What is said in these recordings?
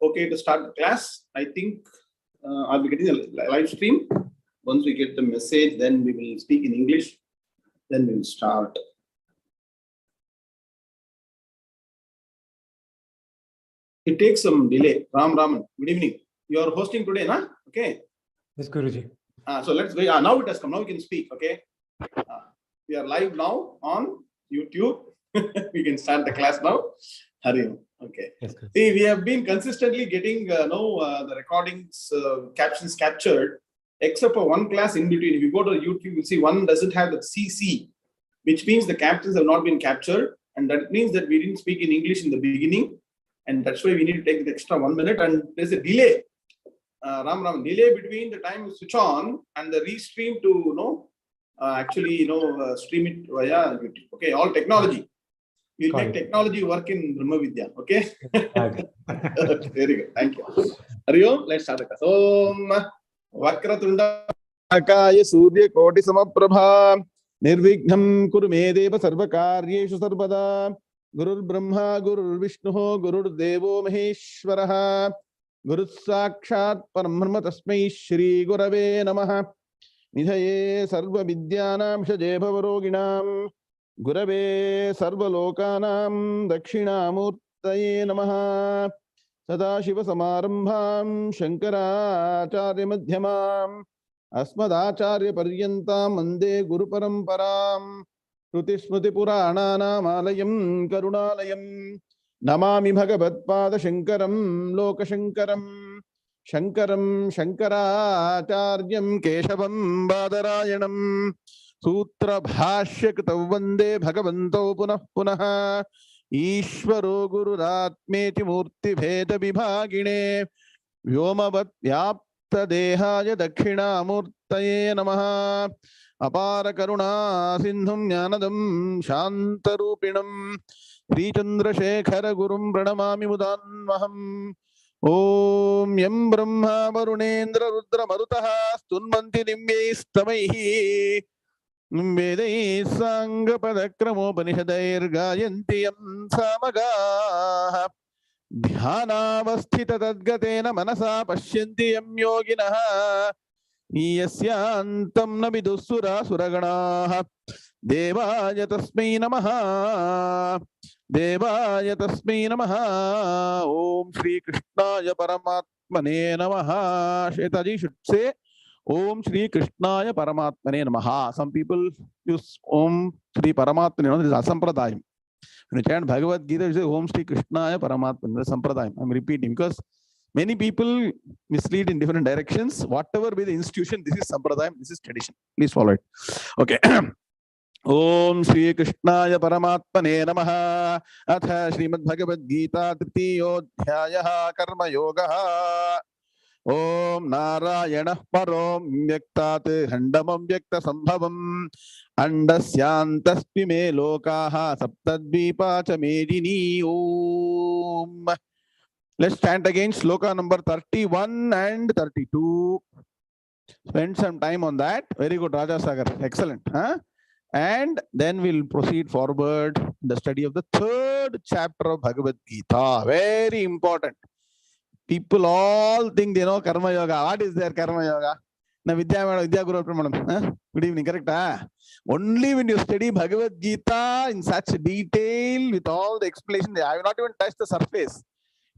okay to start the class? I think I'll be getting a live stream. Once we get the message, then we will speak in English. Then we'll start. It takes some delay. Ram Raman, good evening. You are hosting today, na? Okay. Yes, Guruji. So let's wait. Now it has come. Now we can speak. Okay. We are live now on YouTube. We can start the class now. Hari Om. Okay. Yes, see, we have been consistently getting the recordings, captions captured, except for one class in between. If you go to YouTube, you'll see one doesn't have the CC, which means the captions have not been captured, and that means that we didn't speak in English in the beginning, and that's why we need to take the extra 1 minute. And there's a delay, delay between the time you switch on and the restream to stream it via YouTube. Okay, all technology. We'll make technology work in Brahmavidya. Okay. Okay. Very good. Thank you. Hari Om. Let's start the class. Om Vakratunda Akaya Surya Koti Samaprabha Nirvignam Kurume Deva Sarvakaryeshu Sarvada Gurur Brahma Gurur Vishnu Gurur Devo Maheshwaraha Guru Sakshat Parambrahma Tasmai Shri Gurave Namaha Nidhaye Sarva Vidyanam Shaje Bhavaroginam Gurave Sarvalokanam Dakshinamurtaye Namaha Sadashiva Samarambham Shankara Acharya Madhyamam Asmadacharya Paryantam Mande Guru Paramparam Shruti Smriti Purananam Alayam Karunalayam Namami Bhagavad Pada Shankaram Loka Shankaram Shankaram Shankaracharyam Keshavam Badarayanam Sutra Bhashya Vande Bhagavanto Punah Punah Ishvaro Guru Ratmeti Murti Bheda Vibhagine Vyomavat Vyapta Dehaya Dakshina Murtaye Namaha Apara Karuna Sindhum Jnanadam Shantarupinam Sri Chandra Shekhara Gurum Pranamami Mudanmaham Om Yam Brahma Varunendra Rudra Marutaha Stunmanti Nimyaistamaihi Vedai Sangha Padakramopanishadair Gayanti Yam Samagaha Dhyanavasthita Tadgatena Manasa Pashyanti Yam Yoginaha Yasyantam Nabidusura Suraganaha Devaya Tasmai Namaha Devaya Tasmai Namaha Om Sri Krishnaya Paramatmane Namaha. Shwetaji should say Om Sri Krishnaya Paramatmane Namaha. Some people use Om Sri Paramatmane. This is Asampradayam. When you chant Bhagavad Gita, you say Om Sri Krishnaya Paramatmane. This is Sampradayam. I'm repeating because many people mislead in different directions. Whatever be the institution, this is Sampradayam, this is tradition. Please follow it. Okay. Om Sri Krishnaya Paramatmane Namaha. Atha Srimad Bhagavad Gita 3th Adhyaya Karma Yoga. Om Narayana Parom Vyaktat Handamam Vyakta Sambhavam Andasyantaspi Me Lokaha Saptadvipa Chamedini. Om. Let's chant again sloka number 31 and 32. Spend some time on that. Very good, Raja Sagar. Excellent. Huh? And then we'll proceed forward in the study of the 3rd chapter of Bhagavad Gita. Very important. People all think they know Karma Yoga. What is their Karma Yoga? Now, Vidya Guru Pramanam. Good evening, correct? Only when you study Bhagavad Gita in such detail with all the explanation, I will not even touch the surface.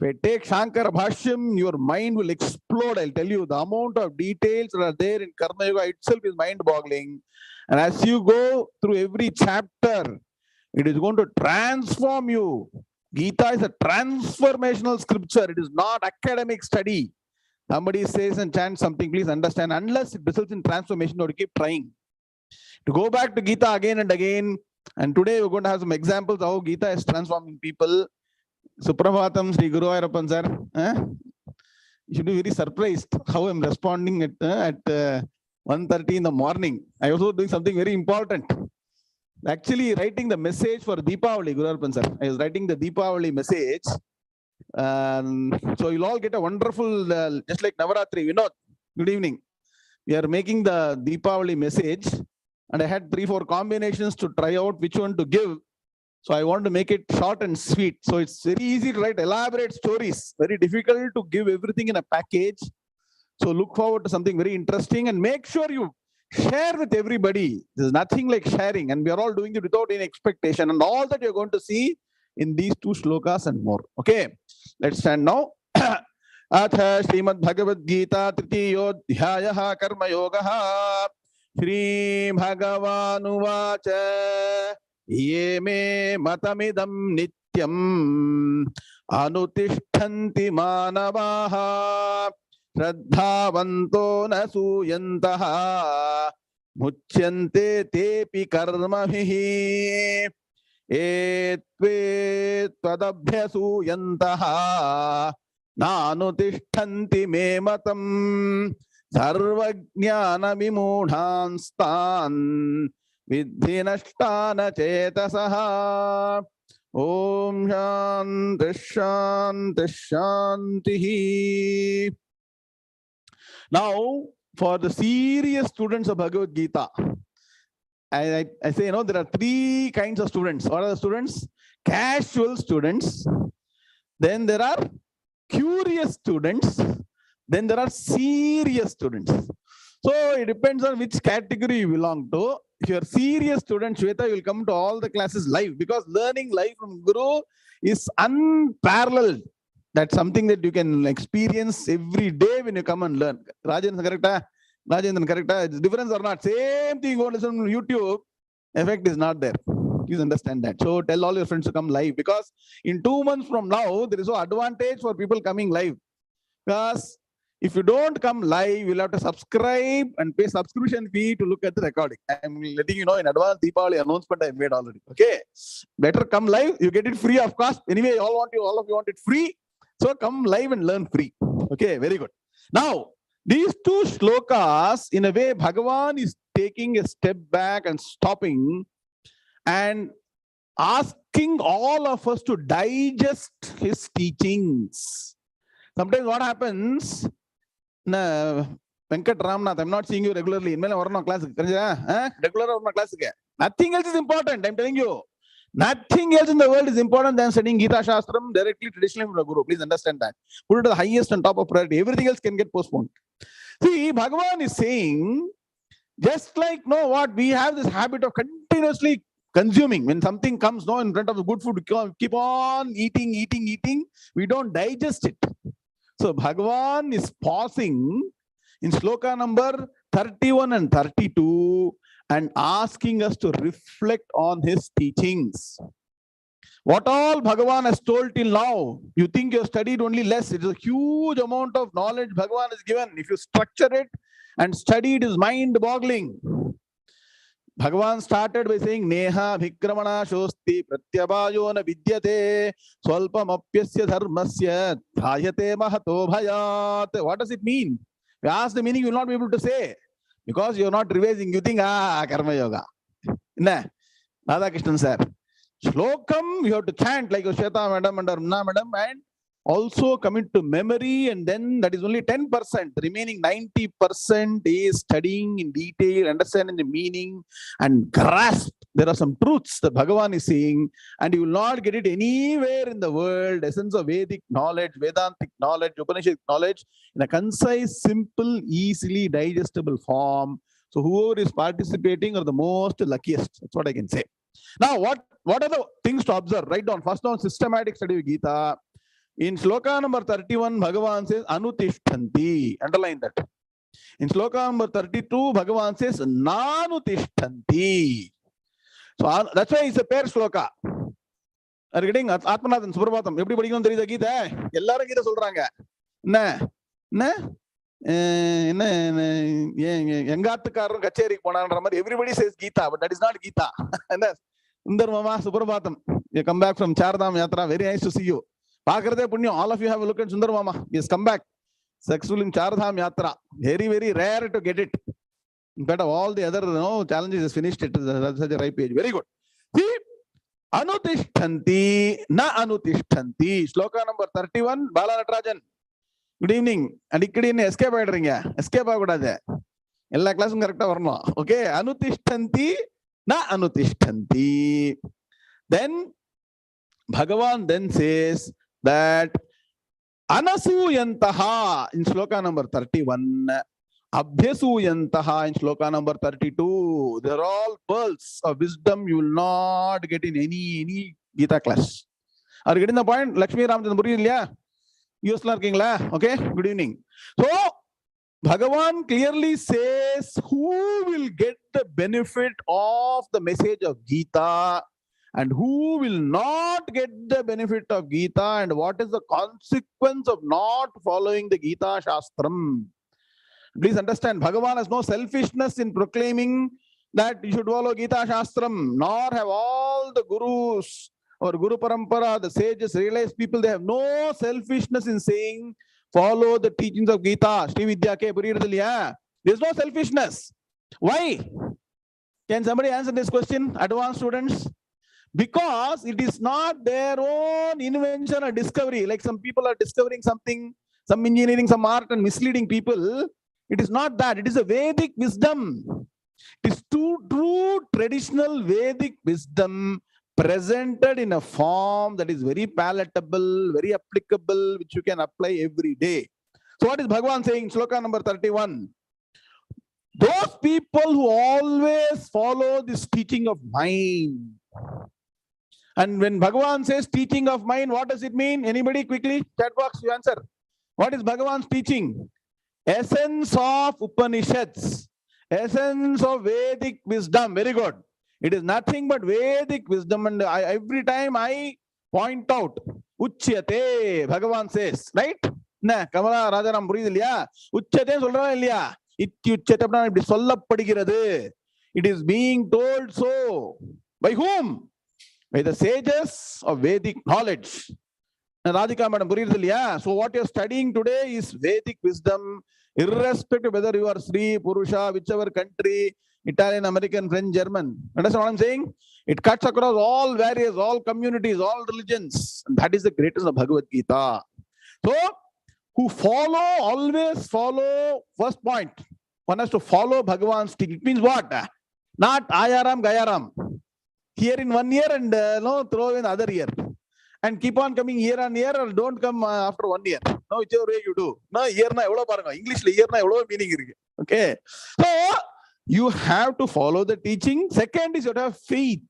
If I take Shankara Bhashyam, your mind will explode. I'll tell you, the amount of details that are there in Karma Yoga itself is mind-boggling. And as you go through every chapter, it is going to transform you. Gita is a transformational scripture. It is not academic study. Somebody says and chants something, please understand, unless it results in transformation, you have to keep trying. To go back to Gita again and again, and today we're going to have some examples of how Gita is transforming people. Suprabhatam Sri Guru Ayappan sir. You should be very surprised how I'm responding at 1:30 in the morning. I was also doing something very important. Actually, writing the message for Deepavali, Guru Ayappan sir. I was writing the Deepavali message. So you'll all get a wonderful, just like Navaratri. Vinod, good evening. We are making the Deepavali message, and I had 3-4 combinations to try out which one to give. So I want to make it short and sweet. So it's very easy to write elaborate stories. Very difficult to give everything in a package. So look forward to something very interesting and make sure you share with everybody. There's nothing like sharing, and we are all doing it without any expectation. And all that you're going to see in these 2 shlokas and more. Okay, let's stand now. Atha Srimad Bhagavad Gita 𝐒𝐫𝐢 𝐊𝐚𝐫𝐭𝐡𝐢𝐤 Sri Bhagavan Uvacha Ye me matamidam nityam anutishtanti manavaha Shraddhavanto na suyantaha muchyante tepi karmabhihi etve tadabhyasuyantaha nanutishtanti me matam sarvajnana vimudhanstan vidhi nashtana chetasaha. Om Shanti Shanti Shanti. Now, for the serious students of Bhagavad Gita, I say, there are 3 kinds of students. What are the students? Casual students. Then there are curious students. Then there are serious students. So it depends on which category you belong to. If you're a serious student, Shweta, you will come to all the classes live, because learning live from Guru is unparalleled. That's something that you can experience every day when you come and learn. Rajendran, correct? Rajendran, correct? It's difference or not? Same thing, you go listen on YouTube, effect is not there. Please understand that. So tell all your friends to come live, because in 2 months from now, there is no advantage for people coming live. Because if you don't come live, you'll have to subscribe and pay subscription fee to look at the recording. I'm letting you know in advance. Deepavali announcement I made already. Okay, better come live. You get it free of cost. Anyway, all of you want it free. So come live and learn free. Okay, very good. Now, these 2 shlokas, in a way, Bhagavan is taking a step back and stopping and asking all of us to digest his teachings. Sometimes what happens, Venkat Ramnath, I'm not seeing you regularly. Regular class. Nothing else is important, I'm telling you. Nothing else in the world is important than studying Gita Shastram directly, traditionally from the Guru. Please understand that. Put it to the highest and top of priority. Everything else can get postponed. See, Bhagavan is saying, just like, what we have this habit of continuously consuming. When something comes in front of the good food, we keep on eating. We don't digest it. So Bhagavan is pausing in shloka number 31 and 32 and asking us to reflect on his teachings. What all Bhagavan has told till now, you think you have studied only less. It is a huge amount of knowledge Bhagavan has given. If you structure it and study, it is mind-boggling. Bhagavan started by saying, Neha bhikramana shosti pratyabhayo na vidyate swalpam apyasya dharmasya dhayate mahato bhayat. What does it mean? If you ask the meaning, you will not be able to say, because you are not revising. You think, Karma Yoga. Radha Krishnan sir. Shlokam, you have to chant like Shweta madam and Aruna madam, and also commit to memory, and then that is only 10%. The remaining 90% is studying in detail, understanding the meaning, and grasp. There are some truths that Bhagavan is saying, and you will not get it anywhere in the world. Essence of Vedic knowledge, Vedantic knowledge, Upanishad knowledge, in a concise, simple, easily digestible form. So whoever is participating are the most luckiest. That's what I can say. Now, what are the things to observe? Write down. First down, systematic study of Gita. In shloka number 31, Bhagavan says, Anutishtanti. Underline that. In shloka number 32, Bhagavan says, Nanutishtanti. So that's why it's a pair shloka. Are you getting Atmanathan, Suprabhatam? Everybody knows there is a Gita. Ellarum Gita solranga. Everybody says Gita, but that is not Gita. Sundar Mama, Suprabhatam. You come back from Chardham Yatra. Very nice to see you. All of you have a look at Sundar Mama. He has come back. Successful in Chardham Yatra. Very, very rare to get it. In fact, of all the other challenges, has finished it. That's such a ripe age. Very good. See, Anutishtanti, na Anutishtanti. Shloka number 31, Bala Natarajan. Good evening. And ikkadi escape aidringa. Escape agudade. Ella class correct varno. Okay. Anutishtanti, na Anutishtanti. Then Bhagavan then says that Anasuyantaha in sloka number 31, Abhyasuyantaha in sloka number 32. They're all pearls of wisdom you will not get in any Gita class. Are you getting the point? Lakshmi Ramchandra Ilya? You are okay? Good evening. So, Bhagavan clearly says who will get the benefit of the message of Gita and who will not get the benefit of Gita and what is the consequence of not following the Gita Shastram. Please understand, Bhagavan has no selfishness in proclaiming that you should follow Gita Shastram, nor have all the gurus or Guru Parampara, the sages, realized people, they have no selfishness in saying follow the teachings of Gita. Sri Vidya ke Puridaliya. There is no selfishness. Why? Can somebody answer this question, advanced students? Because it is not their own invention or discovery. Like some people are discovering something, some engineering, some art and misleading people. It is not that. It is a Vedic wisdom. It is true traditional Vedic wisdom presented in a form that is very palatable, very applicable, which you can apply every day. So what is Bhagavan saying? Sloka number 31. Those people who always follow this teaching of mine. And when Bhagavan says teaching of mine, what does it mean? Anybody quickly? Chat box, you answer. What is Bhagavan's teaching? Essence of Upanishads. Essence of Vedic wisdom. Very good. It is nothing but Vedic wisdom. And every time I point out, Uchyate, Bhagavan says, right? Na, Kamala Rajaram Puridiliya. Uchyate solra illiya. Ityuchyate இப்படி சொல்லப்படுகிறது. It is being told so. By whom? By the sages of Vedic knowledge. Radhika Madam Puridiliya. So what you are studying today is Vedic wisdom, irrespective of whether you are Sri, Purusha, whichever country, Italian, American, French, German. Understand what I'm saying? It cuts across all various, all communities, all religions. And that is the greatness of Bhagavad Gita. So, who follow, always follow, first point, one has to follow Bhagavan's teaching. It means what? Not Ayaram, Gayaram. Here in 1 year and no, throw in other year. And keep on coming year on year or don't come after 1 year. No, whichever way you do. No, year na evlo paranga. English year na evlo meaning irukku. Okay. So, you have to follow the teaching. Second is you have to have faith.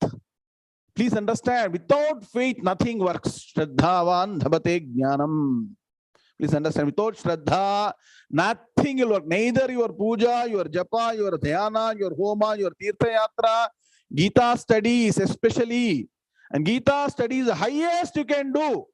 Please understand, without faith, nothing works. Shraddhavan dhabate jnanam. Please understand, without Shraddha, nothing will work. Neither your puja, your japa, your dhyana, your homa, your tirtha yatra, Gita studies especially. And Gita study is the highest you can do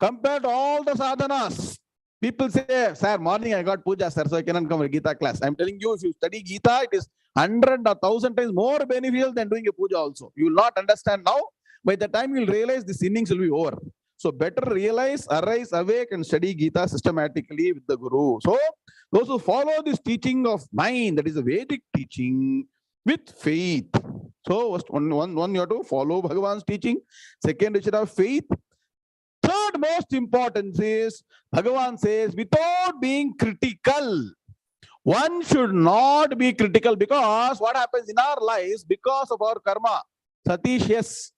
compared to all the sadhanas. People say, sir, morning I got puja, sir, so I cannot come to Gita class. I'm telling you, if you study Gita, it is 100 or 1,000 times more beneficial than doing a puja also. You will not understand now. By the time you will realize this innings will be over. So better realize, arise, awake and study Gita systematically with the Guru. So those who follow this teaching of mine, that is a Vedic teaching, with faith. So one you have to follow Bhagavan's teaching. Second, you should have faith. Third most important is, Bhagavan says, without being critical. One should not be critical, because what happens in our lives, because of our karma. Satish, yes.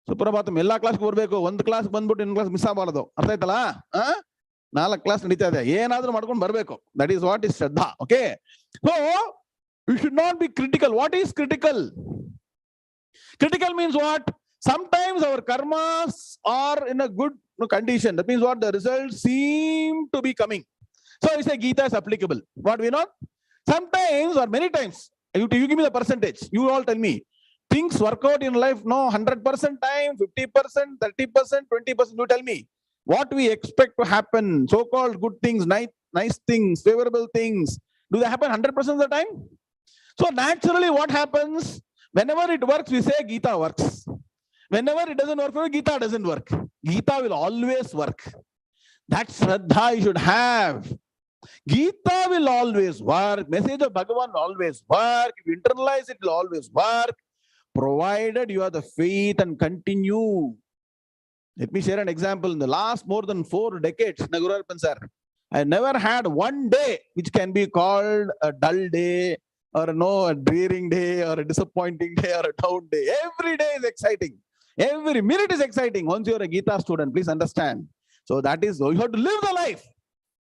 Suprabhatam, ella class ಬರ್ಬೇಕು, ಒಂದು class ಬಂದ್ಬಿಟ್ಟು ಇನ್ನೊಂದು class miss ಆಗಬಾರದು. ಅರ್ಥ ಆಯ್ತಲ್ಲ? 4 class ನಡೀತಾ ಇದೆ, ಏನಾದ್ರೂ ಮಾಡ್ಕೊಂಡು ಬರಬೇಕು. That is what is Shraddha. Okay. So we should not be critical. What is critical? Critical means what? Sometimes our karmas are in a good condition. That means what? The results seem to be coming. So we say Gita is applicable. What we know? Sometimes or many times, you give me the percentage. You all tell me. Things work out in life, no, 100% time, 50%, 30%, 20%. You tell me. What we expect to happen, so-called good things, nice things, favorable things, do they happen 100% of the time? So naturally what happens? Whenever it works, we say Gita works. Whenever it doesn't work, Gita doesn't work. Gita will always work. That's Shraddha you should have. Gita will always work. Message of Bhagavan will always work. If you internalize it, it will always work, provided you have the faith and continue. Let me share an example. In the last more than 4 decades, Nagurarpan sir, I never had one day which can be called a dull day, or a drearing day, or a disappointing day, or a down day. Every day is exciting. Every minute is exciting. Once you're a Gita student, please understand. So that is, you have to live the life.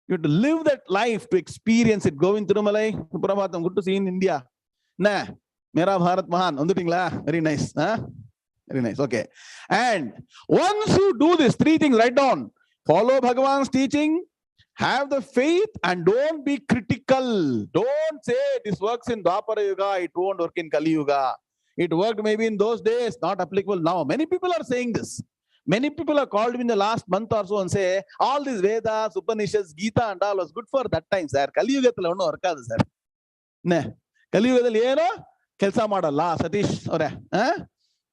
You have to live that life to experience it. Govind Tirumalai, Prabhatam, good to see in India. Nah, Mera Bharat Mahan, very nice. Huh? Very nice. Okay. And once you do these three things, write down. Follow Bhagavan's teaching, have the faith, and don't be critical. Don't say this works in Dwapara Yuga, it won't work in Kali Yuga. It worked maybe in those days, not applicable now. Many people are saying this. Many people have called me in the last month or so and say, all these Vedas, Upanishads, Gita and all was good for that time, sir. Kali Yuga thala onnu workadu, sir. Ne. Kali Yuga thalli eno kelsa madalla, Satish ore.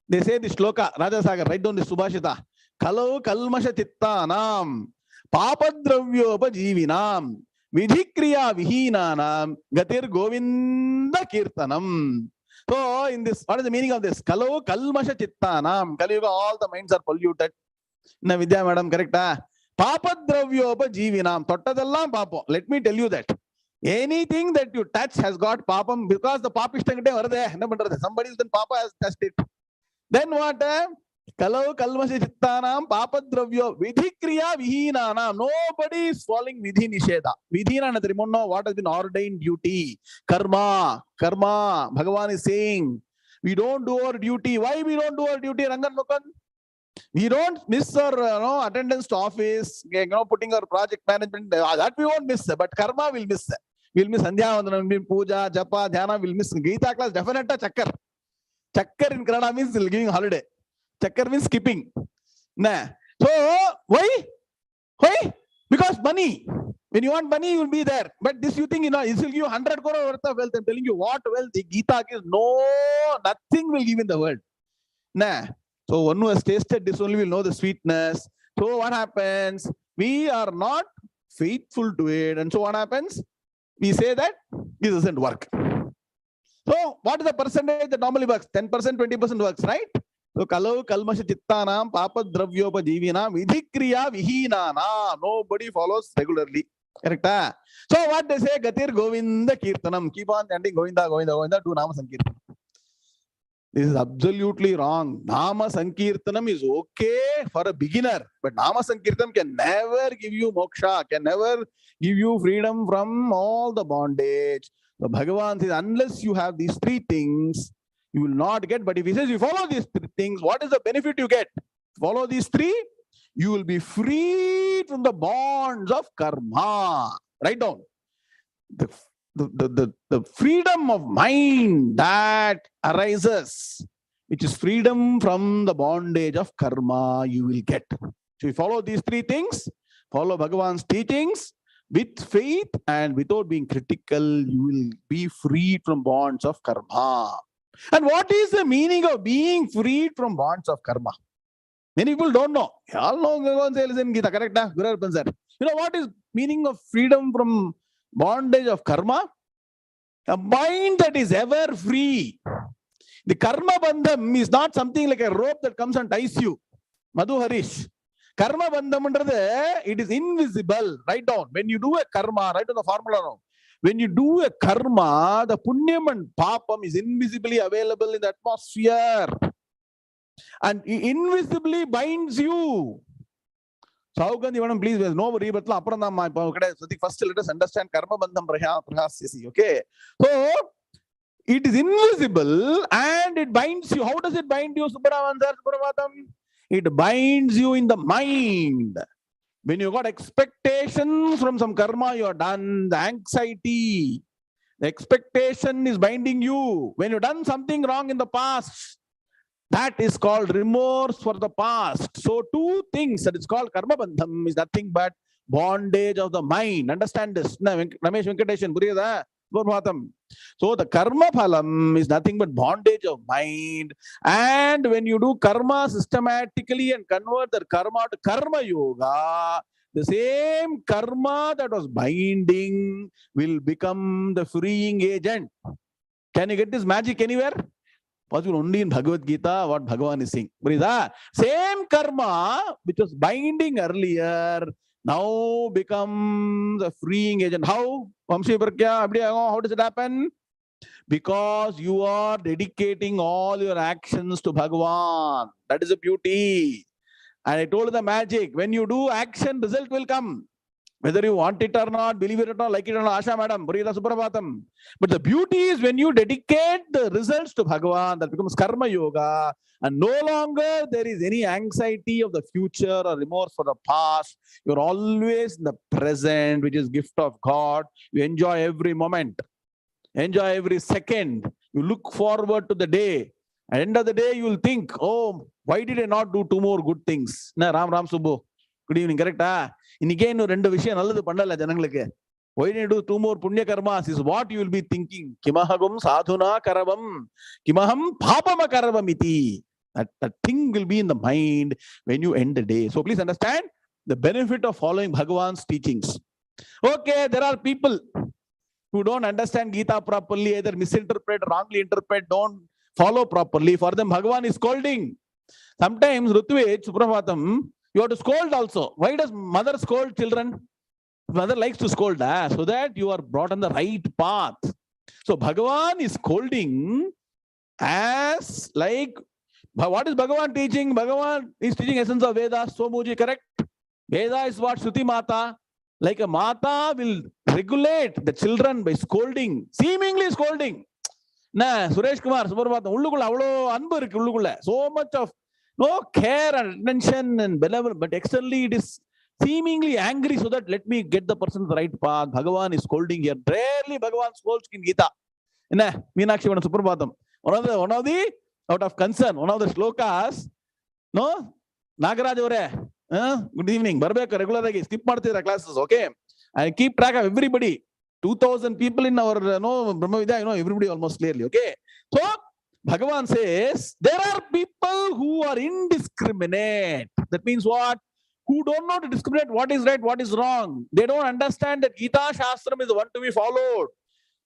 They say this shloka, Raja Sagar, write down this Subhashita. Kalau kalmasha chittanam, papadravyopa jivinam, vidhikriya vihinanam, gatir govinda kirtanam. So, in this, what is the meaning of this? Kalau kalmasha chittanam. Kali Yuga, all the minds are polluted. Na Vidya madam, correct? Papadravyopa jivinam. Tottadallam papo. Let me tell you that. Anything that you touch has got papam because the papistangate varade. Somebody then papa has touched it. Then what? Kalau kalmasha chittanam papadravyo vidhikriya vihinanam. Nobody is following vidhi nisheda. Vidhi na know what has been ordained duty. Karma. Bhagavan is saying, we don't do our duty. Why we don't do our duty, Rangan Mukan? We don't miss our attendance to office, putting our project management. That we won't miss. But karma will miss. We'll miss Sandhyavandhanam, we'll miss Puja, Japa, Dhyana, we'll miss Gita class. Definitely Chakkar. Chakkar in Kannada means giving holiday. Chakkar means skipping. Nah. So, why? Because money. When you want money, you will be there. But this you think, this will give you 100 crore worth of wealth. I'm telling you what wealth the Gita gives. No, nothing will give in the world. Nah. So one who has tasted this only will know the sweetness. So what happens? We are not faithful to it. And so what happens? We say that this doesn't work. So what is the percentage that normally works? 10%, 20% works, right? So kalau kalmasha chittanam papadravyopa jivinam vidhikriya vihinana. Nobody follows regularly. Correct? So what they say? Gatir govinda kirtanam. Keep on chanting govinda, govinda, govinda. Do nama sankirtanam. This is absolutely wrong. Nama Sankirtanam is okay for a beginner, but Nama Sankirtanam can never give you moksha, can never give you freedom from all the bondage. So Bhagavan says, unless you have these three things, you will not get. But if he says you follow these three things, what is the benefit you get? Follow these three, you will be freed from the bonds of karma. Write down. The freedom of mind that arises, which is freedom from the bondage of karma, you will get. So you follow these three things, follow Bhagavan's teachings with faith and without being critical, you will be freed from bonds of karma. And what is the meaning of being freed from bonds of karma? Many people don't know. All know Bhagavan says in Gita, correct? You know what is meaning of freedom from bondage of karma? A mind that is ever free. The karma bandham is not something like a rope that comes and ties you. Madhu Harish. Karma bandham, it is invisible. Write down. When you do a karma, write down the formula now. When you do a karma, the punyam and papam is invisibly available in the atmosphere. And invisibly binds you. So, please, there's no worry, but first let us understand karma bandham prahasyasi. Okay. So, it is invisible and it binds you. How does it bind you, Subrahmatam? It binds you in the mind. When you got expectations from some karma you have done, the anxiety, the expectation is binding you. When you've done something wrong in the past, that is called remorse for the past. So two things that is called karma bandham is nothing but bondage of the mind. Understand this. Ramesh Venkateshan, so the karma phalam is nothing but bondage of mind. And when you do karma systematically and convert the karma to karma yoga, the same karma that was binding will become the freeing agent. Can you get this magic anywhere? Possible only in Bhagavad Gita, what Bhagavan is saying. Same karma which was binding earlier now becomes a freeing agent. How? How does it happen? Because you are dedicating all your actions to Bhagavan. That is the beauty. And I told the magic, when you do action, result will come. Whether you want it or not, believe it or not, like it or not, Asha madam, Purila Suprabhatam. But the beauty is when you dedicate the results to Bhagavan, that becomes Karma Yoga, and no longer there is any anxiety of the future or remorse for the past. You're always in the present, which is gift of God. You enjoy every moment, enjoy every second. You look forward to the day. At the end of the day, you will think, oh, why did I not do 2 more good things? Na Ram Subbu. Good evening, correct? இன்னைக்கே இன்னும் 2 விஷயம் நல்லது பண்ணல ஜனங்களுக்கு. Why did you do 2 more punya karmas is what you will be thinking. Kimahagam sadhuna karavam, kimaham papama karavam iti. That thing will be in the mind when you end the day. So please understand the benefit of following Bhagavan's teachings. Okay, there are people who don't understand Gita properly, either misinterpret, wrongly interpret, don't follow properly. For them, Bhagavan is scolding. Sometimes, Rutvej, Suprabhatam, you have to scold also. Why does mother scold children? Mother likes to scold, so that you are brought on the right path. So Bhagavan is scolding as like, what is Bhagavan teaching? Bhagavan is teaching essence of Veda. Swamiji, correct? Veda is what Shruti Mata. Like a Mata will regulate the children by scolding, seemingly scolding. Na Suresh Kumar, Suprabhatam, ullukulla avlo anbu irukku ullukulla. So much of no care and attention and benevolence, but externally it is seemingly angry so that let me get the person to the right path. Bhagavan is scolding here. Rarely Bhagavan scolds in Gita. Meenakshi Vana Suprabhatam. One of the out of concern, one of the shlokas, no? Nagaraj avare, good evening. Barbeka regular agi skip ಮಾಡ್ತಿದ್ದೀರಾ classes, okay? I keep track of everybody. 2,000 people in our Brahmavidya, I know everybody almost clearly, okay? So Bhagavan says, there are people who are indiscriminate. That means what? Who don't know to discriminate what is right, what is wrong. They don't understand that Gita Shastram is the one to be followed.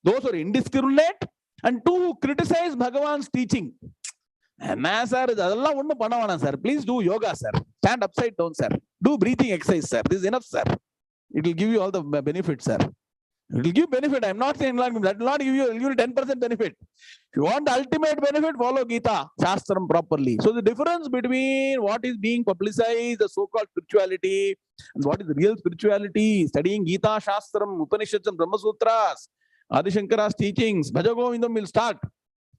Those who are indiscriminate, and two, who criticize Bhagavan's teaching. Sir, sir, please do yoga, sir. Stand upside down, sir. Do breathing exercise, sir. This is enough, sir. It will give you all the benefits, sir. It will give benefit. I'm not saying that will not give you 10% benefit. If you want the ultimate benefit, follow Gita Shastram properly. So the difference between what is being publicized, the so-called spirituality, and what is the real spirituality, studying Gita Shastram, Upanishads and Brahma Sutras, Adi Shankara's teachings, Bhajagovindam will start.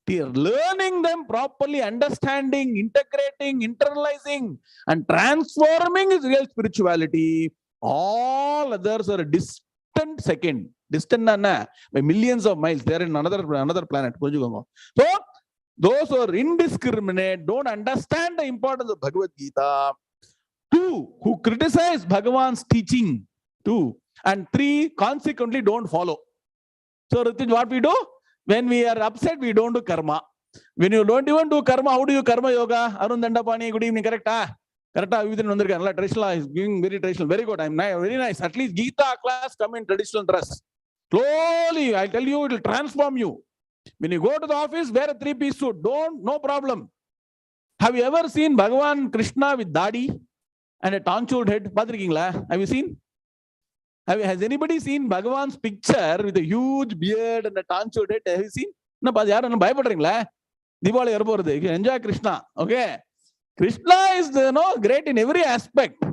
Learning them properly, understanding, integrating, internalizing, and transforming is real spirituality. All others are a distant second. Distant by millions of miles. They are in another planet. So, those who are indiscriminate, don't understand the importance of Bhagavad Gita. 2, who criticize Bhagavan's teaching. 2. And 3, consequently don't follow. So, Rithij, what we do? When we are upset, we don't do karma. When you don't even do karma, how do you karma yoga? Arun Dandapani, good evening, correct? Correct, traditional is giving very traditional. Very good. I'm very nice. At least Gita class come in traditional dress. Slowly, I'll tell you, it will transform you. When you go to the office, wear a 3-piece suit. No problem. Have you ever seen Bhagavan Krishna with dadi and a tonsured head? Have you seen? Has anybody seen Bhagavan's picture with a huge beard and a tonsured head? Have you seen? No, Diwali, enjoy Krishna. Okay. Krishna is great in every aspect.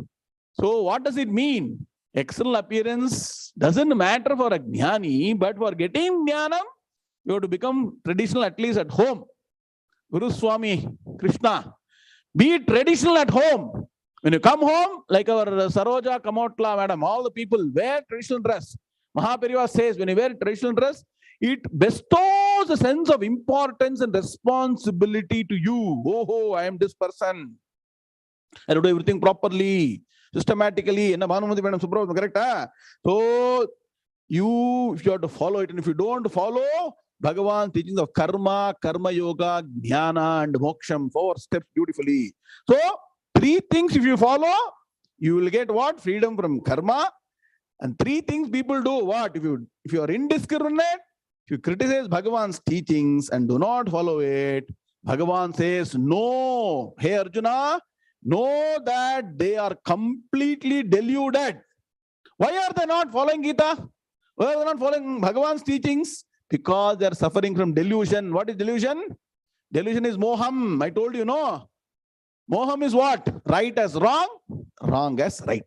So what does it mean? External appearance doesn't matter for a jnani, but for getting jnanam, you have to become traditional at least at home. Guru Swami Krishna, be traditional at home. When you come home, like our Saroja Kamotla madam, all the people wear traditional dress. Mahaperiva says, when you wear traditional dress, it bestows a sense of importance and responsibility to you. Oh, I am this person. I do everything properly, systematically. Correct? So, if you have to follow it, and if you don't follow Bhagavan's teachings of karma, karma yoga, jnana, and moksham, 4 steps beautifully. So, 3 things if you follow, you will get what? Freedom from karma. And 3 things people do what? If you are indiscriminate, if you criticize Bhagavan's teachings and do not follow it, Bhagavan says, no. Hey Arjuna, know that they are completely deluded. Why are they not following Gita? Why are they not following Bhagavan's teachings? Because they are suffering from delusion. What is delusion? Delusion is moham. I told you, no. Moham is what? Right as wrong, wrong as right.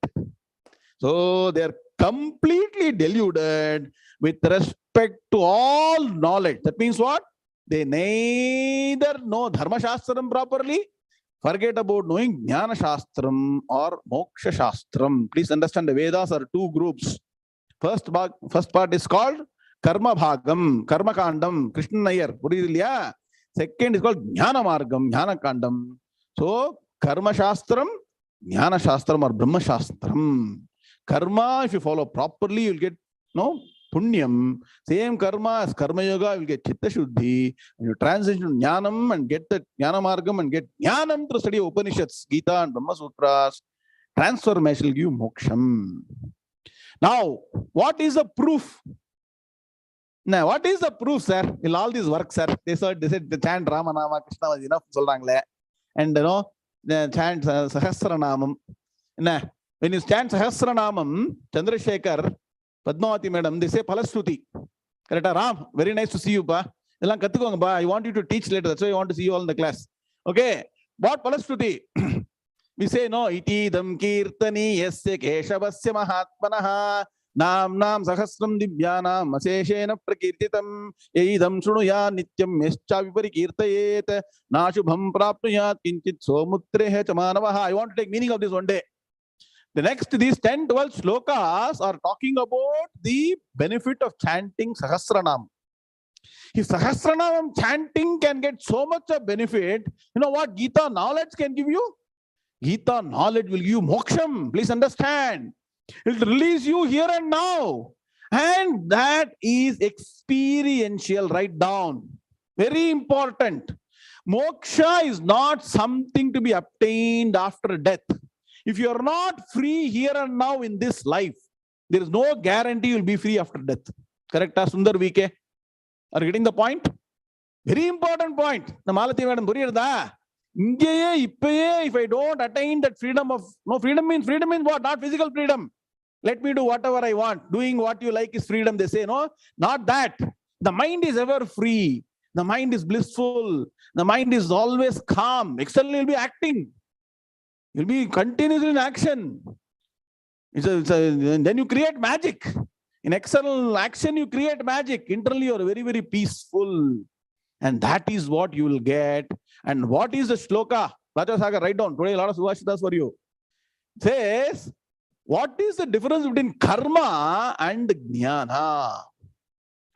So they are completely deluded with respect to all knowledge. That means what? They neither know Dharma Shastram properly, forget about knowing Jnana Shastram or Moksha Shastram. Please understand, the Vedas are two groups. First part is called Karma Bhagam, Karma Kandam, Krishna Nair. Second is called Jnana Margam, Jnana Kandam. So Karma Shastram, Jnana Shastram or Brahma Shastram. Karma, if you follow properly, you'll get Punyam. Same karma as Karma Yoga, you'll get Chitta Shuddhi. When you transition to Jnanam and get the Jnana Margam and get Jnanam through study of Upanishads, Gita and Brahma Sutras, transformation will give moksham. Now, what is the proof? Now, what is the proof, sir? In all these works, sir, they said the chant Ramanama Krishna was enough, solrangle. And the chant Sahasranamam. When you chant Sahasranamam, Chandrasekhar, Padmavati madam, they say Palastuti. Correct, Ram? Very nice to see you, pa. I want you to teach later. That's why I want to see you all in the class. Okay. What Palastuti? We say, no, iti dam kirtani yasya keshavasya mahatmanaha nam sahasram divyana maseshena prakirtitam eidam sunuya nityam mescha viparikirtayet nashubham prapnuyat kinchit somutrehe chamanavaha. I want to take meaning of this one day. The next, these 10-12 slokas are talking about the benefit of chanting Sahasranam. If Sahasranam chanting can get so much of benefit, you know what Gita knowledge can give you? Gita knowledge will give you moksham. Please understand. It will release you here and now. And that is experiential. Write down. Very important. Moksha is not something to be obtained after death. If you are not free here and now in this life, there is no guarantee you will be free after death. Correct, Sundar VK? Are you getting the point? Very important point. If I don't attain that freedom of, freedom means what? Not physical freedom. Let me do whatever I want. Doing what you like is freedom. They say, no, not that. The mind is ever free. The mind is blissful. The mind is always calm. Externally will be acting. You'll be continuously in action. Then you create magic. In external action, you create magic. Internally, you're very, very peaceful. And that is what you will get. And what is the shloka? Raja Sagar, write down. Today, a lot of Subhashitas for you. It says, what is the difference between karma and jnana?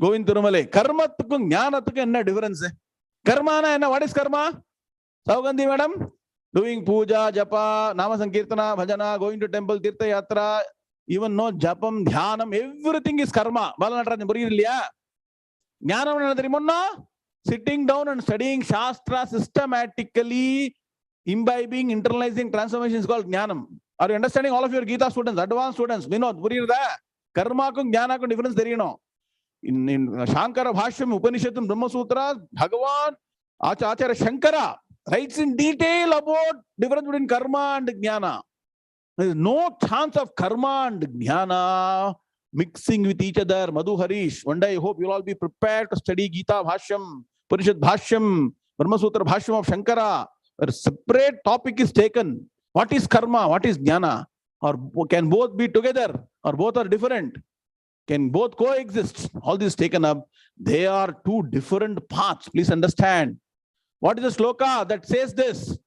Govind Tirumale. Karma to jnana to enna difference. Karma na enna. What is karma? Saugandhi madam? Doing puja, japa, nama sankirtana, bhajana, going to temple, tirtha yatra, even no japam, dhyanam, everything is karma. Sitting down and studying Shastra systematically, imbibing, internalizing transformation is called jnanam. Are you understanding, all of your Gita students, advanced students? Karma ku jnana ku difference there, you know. In Shankara Bhashyam, Upanishadim, Brahma Sutras, Bhagavan, Acharya Shankara writes in detail about difference between karma and jnana. There is no chance of karma and jnana mixing with each other. Madhu Harish, one day I hope you'll all be prepared to study Gita Bhashyam, Upanishad Bhashyam, Brahma Sutra Bhashyam of Shankara. A separate topic is taken. What is karma? What is jnana? Or can both be together? Or both are different? Can both coexist? All this taken up. They are two different paths. Please understand. What is the sloka that says this?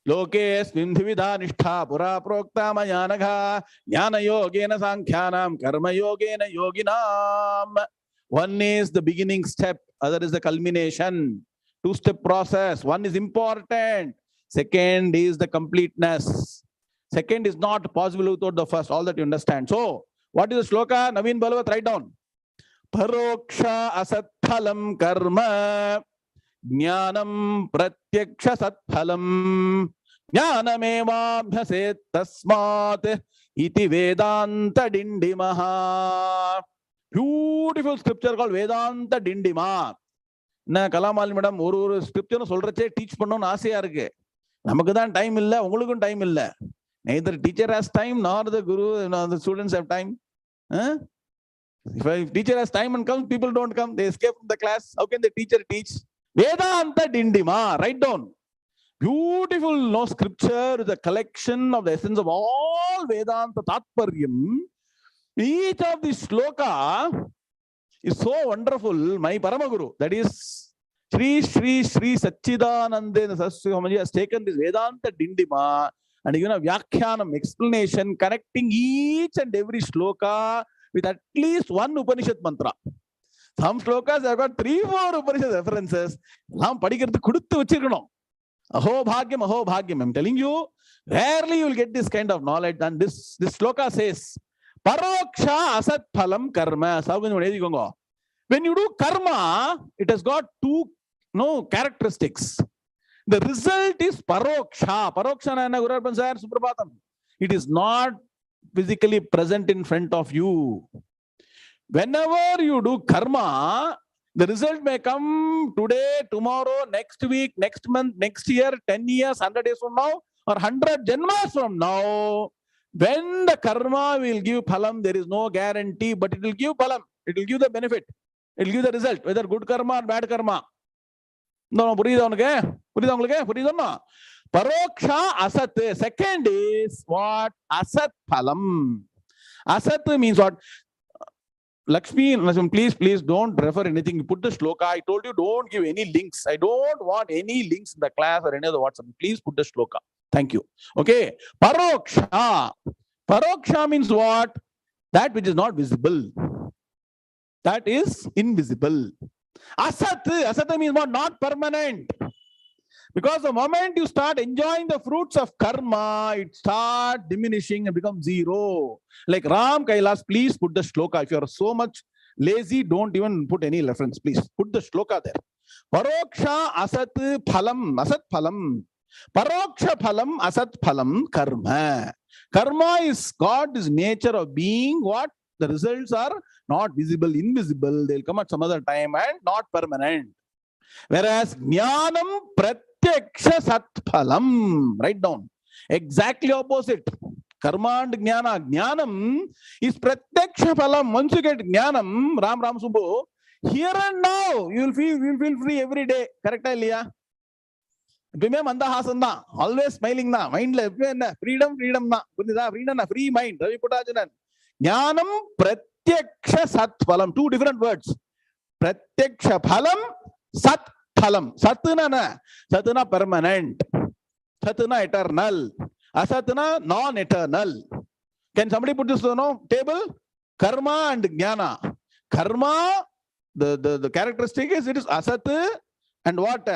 Loke smindhividha nishtha pura prokta mayanagha jnana yogena sankhyanam karma yogena yoginam. One is the beginning step, other is the culmination. Two-step process. One is important. Second is the completeness. Second is not possible without the first. All that you understand. So, what is the sloka? Naveen Balavat, write down. Paroksha asatphalam karma Jnanam pratyaksha satphalam Jnanamevabhyaset tasmat iti Vedanta dindimaha. Beautiful scripture called Vedanta dindima. Na Kalamali madam, oru scripture solrache teach pannon aasaiya irukku. Namakku dhaan time illa, ungalukkum time illa. Neither teacher has time nor the guru, nor the students have time. If teacher has time and comes, people don't come. They escape from the class. How can the teacher teach? Vedanta Dindima. Write down. Beautiful no scripture is a collection of the essence of all Vedanta Tatparyam. Each of the shloka is so wonderful. My Paramaguru, that is Sri Satchidananda Swamiji, has taken this Vedanta Dindima and given a Vyakhyanam explanation connecting each and every shloka with at least one Upanishad mantra. Some shlokas have got 3-4 Upanishad references. Aho bhagyam. I'm telling you, rarely you will get this kind of knowledge. And this shloka says, Paroksha asat phalam karma. When you do karma, it has got two characteristics. The result is paroksha. Paroksha na Guru sir, Suprapatam. It is not physically present in front of you. Whenever you do karma, the result may come today, tomorrow, next week, next month, next year, 10 years, 100 days from now, or 100 janmas from now. When the karma will give phalam, there is no guarantee, but it will give phalam. It will give the benefit. It will give the result, whether good karma or bad karma. No, Paroksha asat. Second is what? Asat phalam. Asat means what? Lakshmi, please don't refer anything. You put the shloka. I told you don't give any links. I don't want any links in the class or any other WhatsApp. Please put the shloka. Thank you. Okay. Paroksha. Paroksha means what? That which is not visible. That is invisible. Asat. Asat means what? Not permanent. Because the moment you start enjoying the fruits of karma, it starts diminishing and becomes zero. Like Ram Kailas, please put the shloka. If you are so much lazy, don't even put any reference. Please put the shloka there. Paroksha asat phalam. Asat phalam. Paroksha phalam asat phalam karma. Karma is God's nature of being what? The results are not visible, invisible. They'll come at some other time and not permanent. Whereas jnanam pratyaksha satphalam. Write down. Exactly opposite. Karma and jnana. Jnanam is pratyaksha phalam. Once you get jnanam, Ram Subho, here and now, you will feel free every day. Correct, Liya? Always smiling na. Mindless. Freedom na. Freedom na. Free mind. Ravi Putajanan. Jnanam pratyaksha satphalam. Two different words. Pratyaksha phalam. Sat phalam. Satna permanent. Satna eternal. Asatna non-eternal. Can somebody put this table? Karma and jnana. Karma, the characteristic is it is asat and what?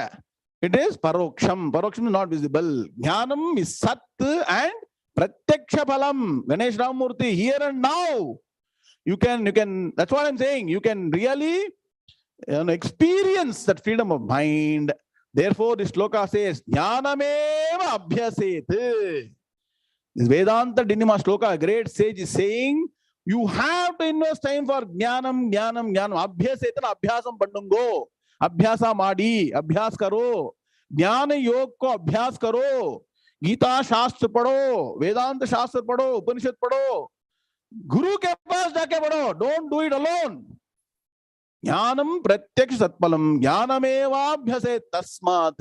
It is paroksham. Paroksham is not visible. Jnanam is sat and pratyaksha phalam. Ganesh Ramurthy, here and now. You can, that's what I'm saying. You can really experience that freedom of mind. Therefore, this shloka says, Jnanameva abhyaset. This Vedanta Dindima shloka, a great sage is saying, you have to invest time for jnanam. Abhyasetana abhyasam pandungo. Abhyasa madi. Abhyas karo. Jnana yog ko abhyas karo. Gita Shastra padho. Vedanta Shastra padho. Upanishad padho. Guru ke paas jaake padho. Don't do it alone. Jnanam pratyaksha satpalam. Jnanameva abhyaset. Tasmat.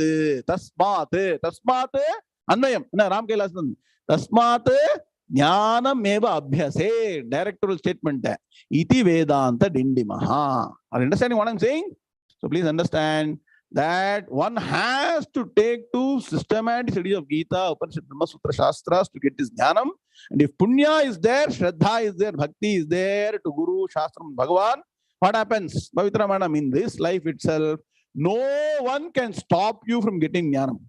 Anvayam. Ram Kailasan. Tasmat jnanameva abhyase. Directorial statement. Iti Vedanta Dindimaha. Are you understanding what I'm saying? So please understand that one has to take to systematic studies of Gita, Upanishad, Brahma Sutra, Shastras to get this jnanam. And if punya is there, shraddha is there, bhakti is there to Guru, Shastram, Bhagavan, what happens? Pavitra Manam, in this life itself, no one can stop you from getting jnanam.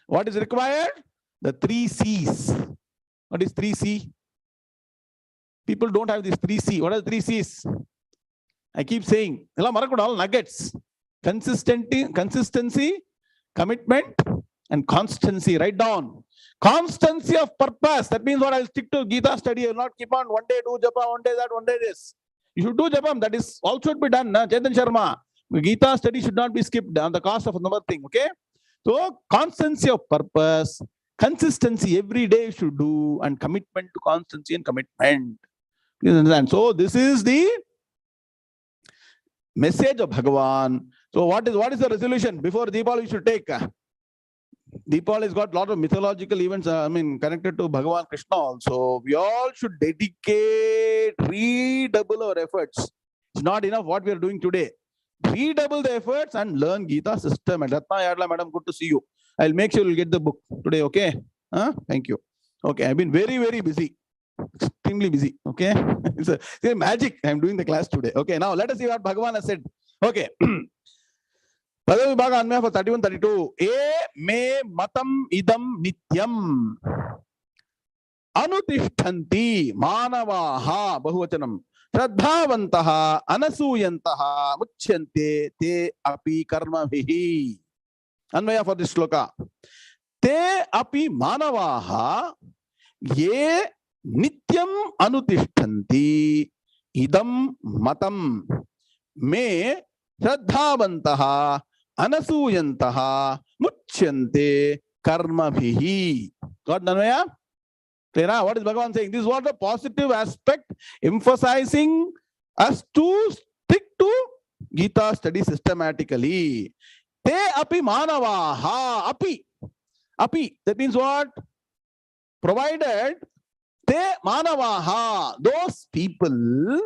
What is required? The 3 C's. What is 3C? People don't have this 3C. What are the 3 C's? I keep saying, all nuggets. Consistency, commitment, and constancy. Write down. Constancy of purpose. That means what? I'll stick to Gita study. I will not keep on one day do japa, one day that, one day this. You should do japam. That is also should be done. Chetan Sharma. Gita study should not be skipped on the cost of another thing. Okay? So, constancy of purpose, consistency every day you should do, and commitment to constancy and commitment. Please understand. So, this is the message of Bhagavan. So what is the resolution? Before Deepavali we should take. Deepavali has got a lot of mythological events, connected to Bhagavan Krishna also. We all should redouble our efforts. It's not enough what we are doing today. Redouble the efforts and learn Gita system. And Ratna Yadla, madam, good to see you. I'll make sure you'll get the book today, okay? Thank you. Okay, I've been very, very busy. Extremely busy, okay? It's a magic. I'm doing the class today. Okay, now let us see what Bhagavan has said. Okay. Padavi Bhaga Anmaya for 31-32. Me matam idam nityam anutishtanti manavaha bahuvachanam shraddhavantaha anasuyantaha muchyante te api karmavihi. Anmaya for this sloka. Te api manavaha ye nityam anutishtanti idam matam me shraddhavantaha anasuyantaha muchyante karmabhihi. Got Nanvaya? Clear? What is Bhagavan saying? This is what the positive aspect, emphasizing us to stick to Gita study systematically. Te api manavaha. Api. That means what? Provided te manavaha. Those people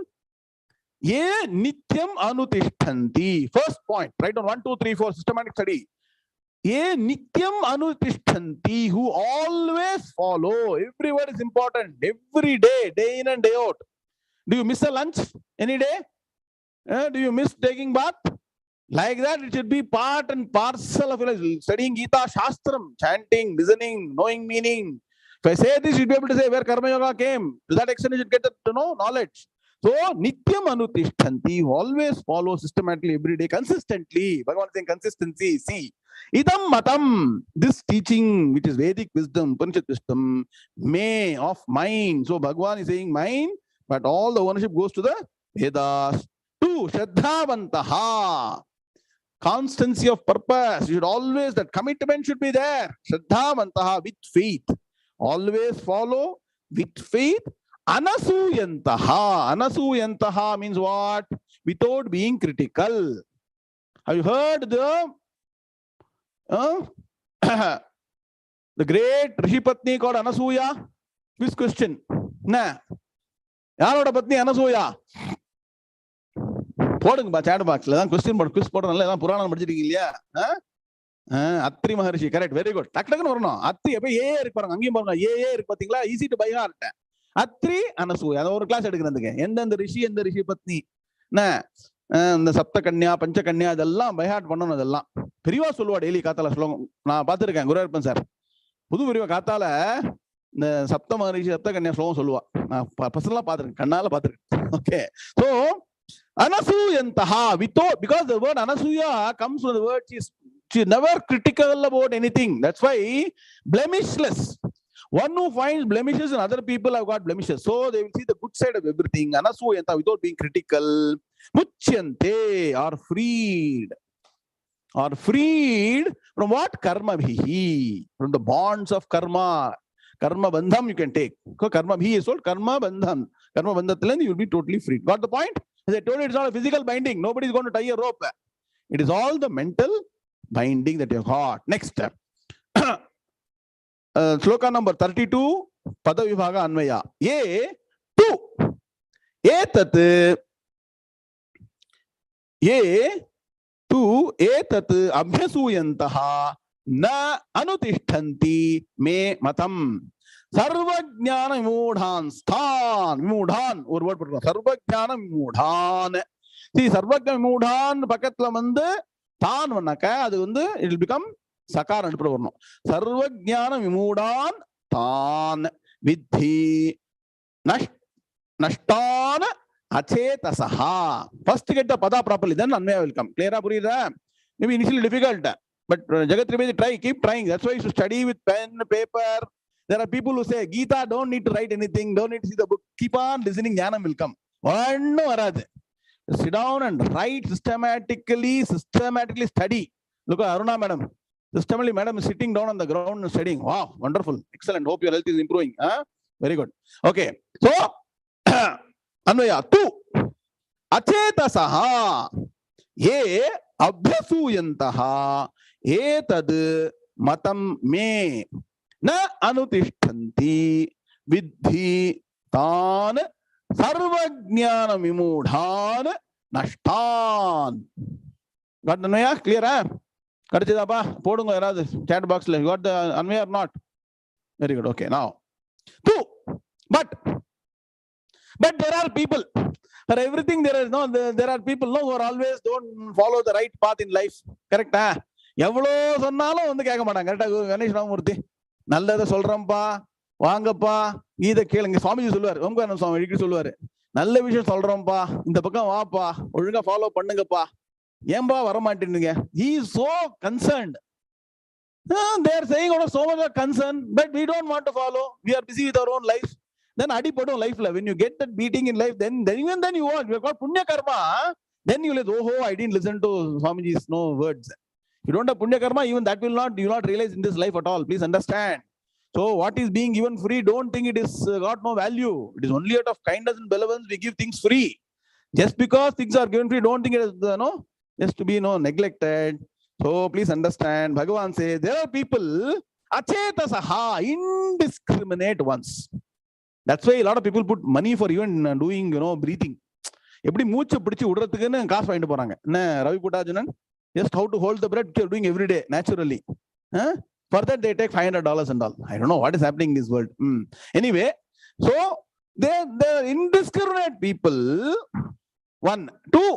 ye nityam anutishtanti. First point, write on 1, 2, 3, 4, systematic study. Ye nityam anutishtanti, who always follow. Every word is important. Every day, day in and day out. Do you miss a lunch any day? Do you miss taking bath? Like that, it should be part and parcel of studying Gita Shastram, chanting, listening, knowing meaning. If I say this, you should be able to say where Karma Yoga came. To that extent, you should get to know knowledge. So, nityam anutishtanti, always follow systematically every day, consistently. Bhagavan is saying consistency. See, idam matam, this teaching, which is Vedic wisdom, Upanishad wisdom, may of mine. So, Bhagavan is saying mine, but all the ownership goes to the Vedas. 2, shraddhavantaha, constancy of purpose. You should always, that commitment should be there. Shraddhavantaha, with faith. Always follow with faith. Anasuyantaha. Anasuyantaha means what? Without being critical. Have you heard the great Rishi Patni called Anasuya? This question. Nah. Yaroda Patni Anasuya. போடுங்கப்பா chat boxல தான் question போடு quiz போடுறனால எல்லாம் புராணம் படிச்சிருக்கீங்க இல்லையா? அத்ரி மகரிஷி correct very good. டக் டக்னு வரணும். அத்ரி எப்ப ஏ இருக்கு பாருங்க, அங்கேயும் பாருங்க ஏ இருக்கு பாத்தீங்களா? Easy to by heart. Atri Anasuya, அத ஒரு கிளாஸ் எடுக்கிறதுக்கு எந்தெந்த ரிஷி எந்த ரிஷி பத்னி இந்த சப்த கன்யா பஞ்ச கன்யா இதெல்லாம் பை ஹார்ட் பண்ணணும். இதெல்லாம் பெரியவா சொல்லுவா டெய்லி காத்தால ஸ்லோகம். நான் பார்த்திருக்கேன், குரு இருப்பேன் சார் புது பெரியவா காத்தால இந்த சப்த மகரிஷி சப்த கன்யா ஸ்லோகம் சொல்லுவா. நான் பர்சனலா பார்த்திருக்கேன், கண்ணால பார்த்திருக்கேன். Okay, so anasuyantaha, because the word anasuya comes from the word she is never critical about anything. That's why blemishless. One who finds blemishes in other people have got blemishes, so they will see the good side of everything. Anasuyanta, without being critical. Muchyante, are freed from what? Karma bhihi, from the bonds of karma. Karma bandham you can take. So karma bhi is called karma bandham. Karma bandhathil you will be totally free. Got the point? As I told you, it's not a physical binding. Nobody is going to tie a rope. It is all the mental binding that you have got. Next step. Sloka number 32, Pada Vibhaga Anvaya. Ye tu etat abhyasuyantaha na anutishtanti me matam. Sarvajnana vimudhan sthan. Vimudhan, ஒரு word போட்டுருக்கோம். Sarvajnana vimudhan. See, Sarvajnana vimudhan பக்கத்துல வந்து தான் வண்ணாக்க அது வந்து it will become சகார அனுப்பிட வரணும். சர்வஜான விமூடான் தான் வித்தி நஷ்டான அச்சேதசஹா. First get the pada properly, then Anvaya will come. Clear? புரியுதா? Maybe initially difficult, but Jagat Trivedi, try, keep trying. That's why you should study with pen, paper. There are people who say, Gita, don't need to write anything, don't need to see the book. Keep on listening, jnanam will come. One varad. Sit down and write systematically study. Look at Aruna madam. Systematically, madam is sitting down on the ground and studying. Wow, wonderful, excellent. Hope your health is improving. Very good. Okay, so Anvaya, tu achetasaha. ye abhyasuyantaha etad matam me na anutishtanti vidhi tan sarvajnana vimudhan nashtan. Got the Naya? Clear? Kadichidapa? Podungo yaradu chat box le. Got the Anvay or not? Very good. Okay. Now, two. But there are people. For everything there is no. There are people who are always don't follow the right path in life. Correct? எவ்வளோ சொன்னாலும் வந்து கேட்க மாட்டாங்க. கரெக்டா கணேஷ் ராமமூர்த்தி? நல்லதை சொல்றேன்ப்பா, வாங்கப்பா, இதை கேளுங்க. சுவாமிஜி சொல்லுவார், ஓம்காரம் சுவாமி அடிக்கடி சொல்லுவாரு, நல்ல விஷயம் சொல்றோம்ப்பா, இந்த பக்கம் வாப்பா, ஒழுங்கா ஃபாலோ பண்ணுங்கப்பா, ஏன்பா வரமாட்டேன்னுங்க. He is so concerned. They are saying out of so much of concern, but we don't want to follow. We are busy with our own life. Then adipadum life la. When you get that beating in life, then even then you want. You have got punya karma. Then you will say, oh, I didn't listen to Swamiji's no words. You don't have punya karma, even that will not, you will not realize in this life at all. Please understand. So what is being given free, don't think it is got no value. It is only out of kindness and benevolence we give things free. Just because things are given free, don't think it is just to be neglected. So please understand, Bhagavan says there are people achetasaha, indiscriminate ones. That's why a lot of people put money for even doing breathing. எப்படி மூச்சு பிடிச்சு விடுறதுக்குன்னு காசு வாங்கிட்டு போறாங்க. என்ன Ravi புட்டார்ஜுனன்? Just how to hold the breath, you're doing every day naturally. For that they take $500 and all. I don't know what is happening in this world. Anyway, so they're indiscriminate people. One, two,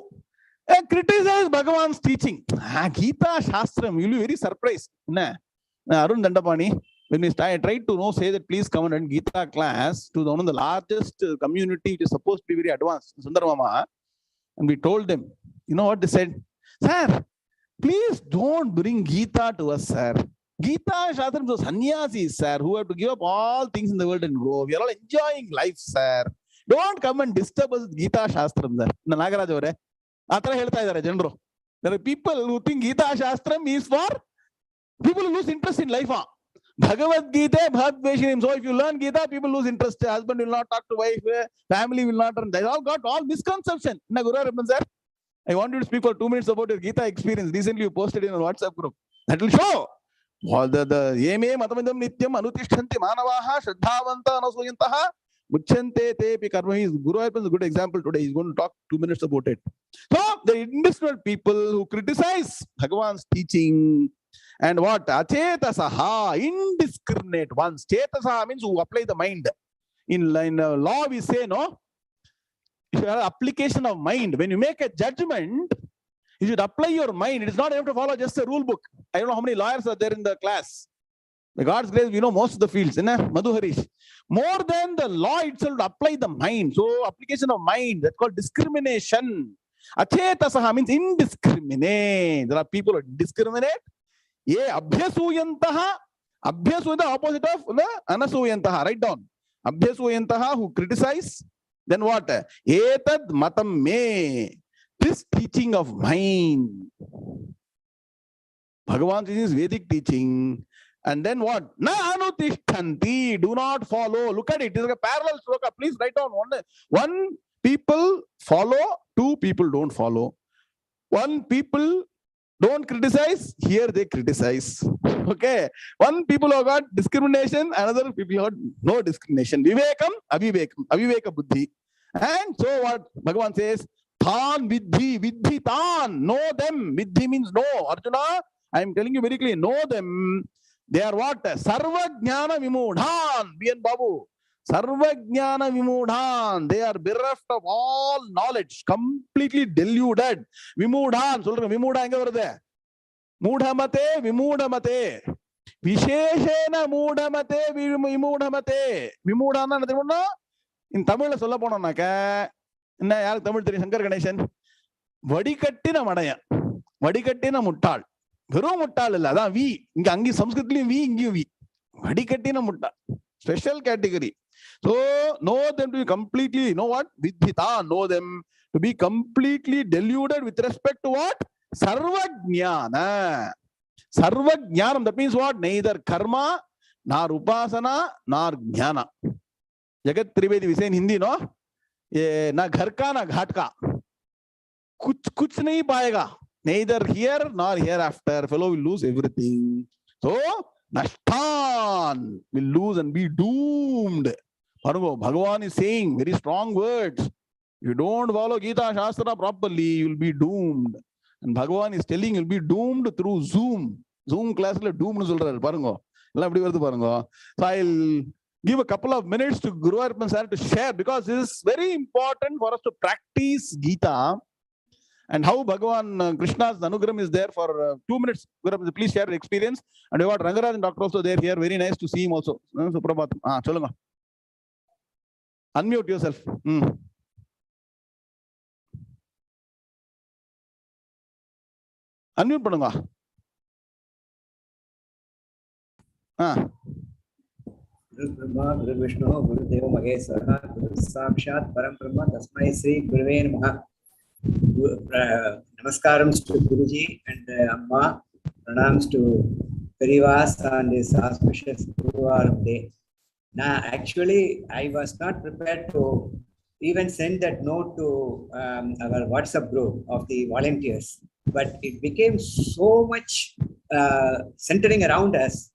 criticize Bhagavan's teaching. Gita Shastram, you'll be very surprised. Arun Dandapani, when we tried to say that please come and Gita class to one of the largest community which is supposed to be very advanced, Sundar Mama, and we told them, you know what they said? Sir, please don't bring Gita to us, sir. Gita Shastram is sannyasis, sir, who have to give up all things in the world and go. We are all enjoying life, sir. Don't come and disturb us with Gita Shastram, sir. Nagaraj avare athara helta idare janru. There are people who think Gita Shastram is for people who lose interest in life. Bhagavad Gita, Bhagavad. So if you learn Gita, people lose interest. Husband will not talk to wife, family will not. They all got all misconception. Sir, I want you to speak for 2 minutes about your Gita experience. Recently you posted in a WhatsApp group. That will show. All the yeme matamidam nityam anutishtanti manavaha shraddhavanta anasuyantaha muchante tepi karma. Guru is a good example today. He's going to talk 2 minutes about it. So the indiscriminate people who criticize Bhagavan's teaching and what? Achetasaha, indiscriminate ones. Chetasaha means who apply the mind. In law we say, no? If you have application of mind, when you make a judgment, you should apply your mind. It is not enough to follow just a rule book. I don't know how many lawyers are there in the class. By God's grace, we know most of the fields. Madhu Harish. More than the law itself, to apply the mind. So application of mind, that's called discrimination. Achetasaha means indiscriminate. There are people who are indiscriminate. Ye abhyasuyantaha. Abhyasuyantaha, the opposite of anasuyantaha. Write down. Abhyasuyantaha, who criticize. Then what? Etad matam me. This teaching of mine. Bhagavan teaching is Vedic teaching. And then what? Na anutishtanti. Do not follow. Look at it. It is like a parallel sloka. Please write down. One people follow. Two people don't follow. One people don't criticize. Here they criticize. Okay. One people have got discrimination. Another people have no discrimination. Vivekam, avivekam. Aviveka buddhi. And so what? Bhagavan says, Than vidhi, vidhi tan. Know them. Vidhi means know. Arjuna, I am telling you very clearly, know them. They are what? Sarvajnana vimudhan. B.N. Babu. Sarvajnana vimudhan. They are bereft of all knowledge. Completely deluded. Vimudhan. Vimudha enga varudhe? Mudhamate, vimudhamate. Visheshena mudhamate, vimudhamate. Vimudhana nadhimuna? In Tamil solla ponanaka. Inna yaar Tamil theri Shankar Ganeshan. Vadikattina madaya. Vadikattina muttal. Verum muttal illa. Adha V. Inga angi Sanskritli V, ingi V. Vadikattina muttal. Special category. So know them to be completely, you know what? Vidhita, know them to be completely deluded with respect to what? Sarvajnana. Sarvajnanam, that means what? Neither karma, nor upasana, nor jnana. Jagat Trivedi, we say in Hindi, no? Na ghar ka, na ghat ka. kuch nahi paega. Neither here nor hereafter. Fellow will lose everything. So, Nashtan will lose and be doomed. Bhagavan is saying very strong words. If you don't follow Gita Shastra properly, you will be doomed. And Bhagavan is telling you will be doomed through Zoom. Zoom class la doomed solrar parungo. Ella eppadi varudhu parungo. So I'll give a couple of minutes to Guru Arpan sir to share, because this is very important for us to practice Gita and how Bhagavan Krishna's Anugram is there for 2 minutes. Guru Arpan, please share your experience. And we got Rangaraj and Doctor also there here. Very nice to see him also. Suprabhatam. Cholunga. Unmute yourself. Unmute பண்ணுங்க. Guru Brahma, Guru Vishnu, Guru Deva Maheshwara, Guru Sakshat Param Brahma, Tasmai Sri Guruve Namaha. Namaskaram to Guruji and Amma. Pranams to Perivas on this auspicious Guruvaram day. Now, actually, I was not prepared to even send that note to our WhatsApp group of the volunteers, but it became so much centering around us.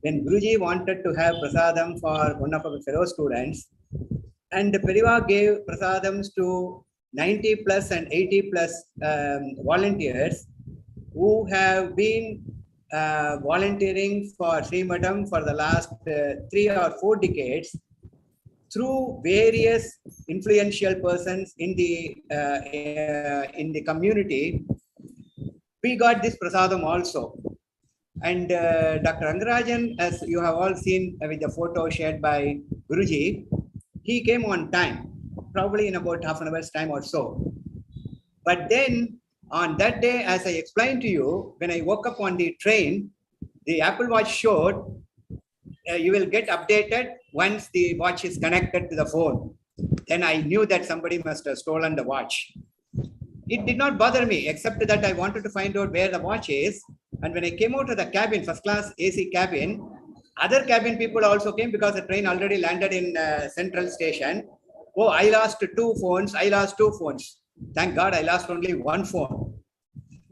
When Guruji wanted to have prasadam for one of our fellow students, and the Periva gave prasadams to 90 plus and 80 plus volunteers who have been volunteering for Sri Madam for the last 3 or 4 decades through various influential persons in the community. We got this prasadam also. And Dr. Rangarajan, as you have all seen with the photo shared by Guruji, he came on time, probably in about half an hour's time or so. But then on that day, as I explained to you, when I woke up on the train, the Apple Watch showed you will get updated once the watch is connected to the phone. Then I knew that somebody must have stolen the watch. It did not bother me, except that I wanted to find out where the watch is. And when I came out of the cabin, first class AC cabin, other cabin people also came because the train already landed in Central Station. Oh, I lost 2 phones. I lost 2 phones. Thank God I lost only 1 phone.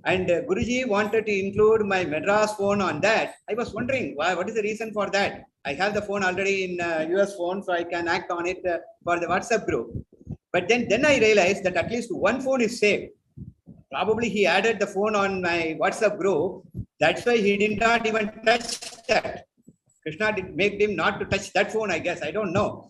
And Guruji wanted to include my Madras phone on that. I was wondering, why? What is the reason for that? I have the phone already in US phone, so I can act on it for the WhatsApp group. But then I realized that at least 1 phone is saved. Probably he added the phone on my WhatsApp group. That's why he did not even touch that. Krishna did make him not to touch that phone, I guess. I don't know.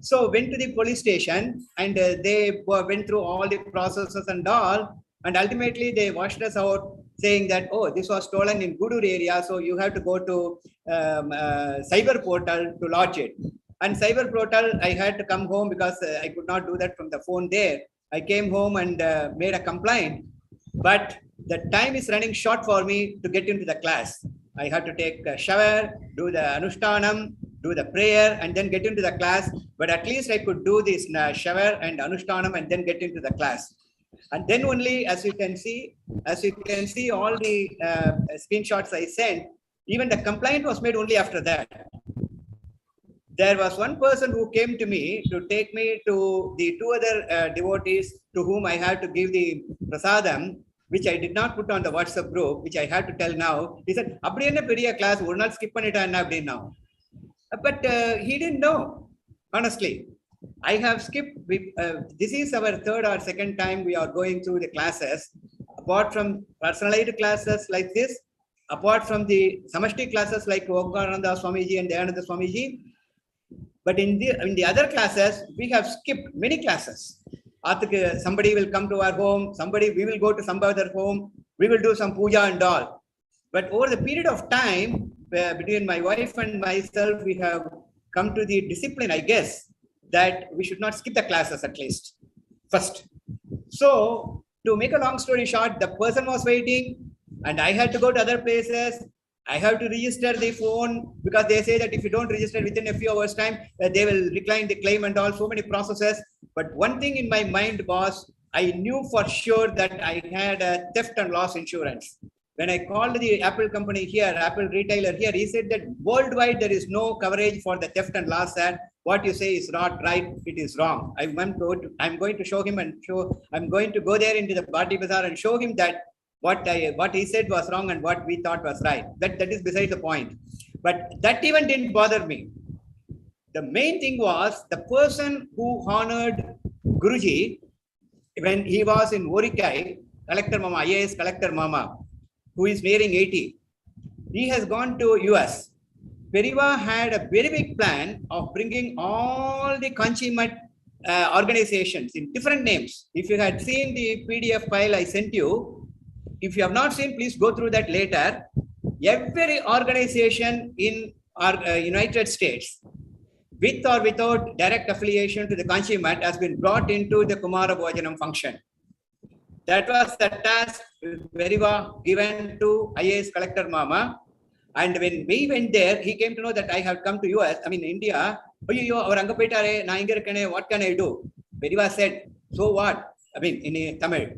So went to the police station and they went through all the processes and all. And ultimately they washed us out saying that, oh, this was stolen in Gudur area. So you have to go to cyber portal to lodge it. And cyber portal, I had to come home because I could not do that from the phone there. I came home and made a complaint. But the time is running short for me to get into the class. I had to take a shower, do the anushtanam, do the prayer, and then get into the class. But at least I could do this shower and anushtanam and then get into the class. And then only, as you can see all the screenshots I sent, even the complaint was made only after that. There was one person who came to me to take me to the 2 other devotees to whom I had to give the prasadam, which I did not put on the WhatsApp group, which I had to tell now. He said, "Apdi enna periya class, would not skip pannita enna apdi now." But he didn't know, honestly. I have skipped. This is our 3rd or 2nd time we are going through the classes. Apart from personalized classes like this, apart from the samashti classes like Okananda Swamiji and Dayananda Swamiji, but in the other classes, we have skipped many classes. Somebody will come to our home, we will go to some other home, we will do some puja and all. But over the period of time, between my wife and myself, we have come to the discipline, I guess, that we should not skip the classes at least first. So to make a long story short, the person was waiting and I had to go to other places. I have to register the phone because they say that if you don't register within a few hours time, they will decline the claim and all, so many processes. But one thing in my mind was, I knew for sure that I had a theft and loss insurance. When I called the Apple company here, Apple retailer here, he said that worldwide there is no coverage for the theft and loss. what you say is not right, it is wrong. I'm going to show him I'm going to go there into the Bhatti Bazaar and show him that what he said was wrong and what we thought was right. That is beside the point. But that even didn't bother me. The main thing was the person who honored Guruji when he was in Orikai, Collector Mama, IAS Collector Mama, who is nearing 80. He has gone to US. Periva had a very big plan of bringing all the Kanchi organizations in different names. If you had seen the PDF file I sent you, if you have not seen, please go through that later. Every organization in our United States, with or without direct affiliation to the Kanchi Mat, has been brought into the Kumara Bhojanam function. That was the task Periva given to IAS Collector Mama. And when we went there, he came to know that I have come to US, India. What can I do? Periva said, so what? In Tamil.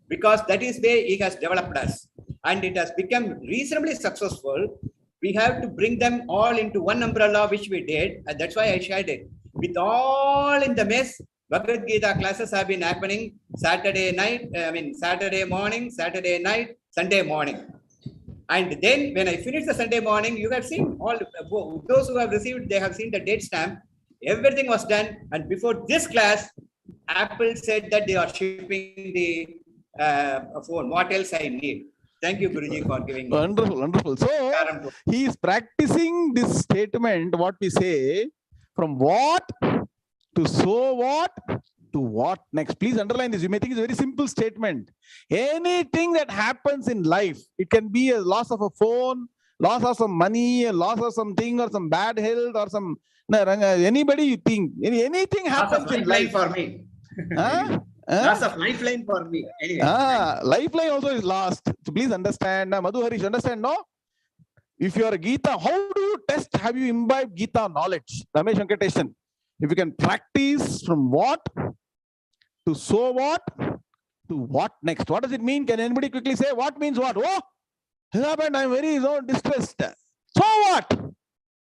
Because that is where he has developed us. And it has become reasonably successful. We have to bring them all into one umbrella, which we did. And that's why I shared it. With all in the mess, Bhagavad Gita classes have been happening Saturday morning, Saturday night, Sunday morning. And then when I finished the Sunday morning, you have seen all those who have received, they have seen the date stamp. Everything was done. And before this class, Apple said that they are shipping the phone. What else I need? Thank you, Guruji, for giving me. Wonderful, wonderful. So he is practicing this statement, what we say, from what to so what to what next. Please underline this. You may think it's a very simple statement. Anything that happens in life, it can be a loss of a phone, loss of some money, a loss of something, or some bad health, or some anybody you think anything happens in life for me. Loss of lifeline for me. Anyway. Lifeline also is lost. So please understand. Madhu Harish, understand, no? If you are a Gita, how do you test? Have you imbibed Gita knowledge? Ramesh Venkateshan. If you can practice from what to so what to what next. What does it mean? Can anybody quickly say what means what? Oh, this happened. I'm very distressed. So what?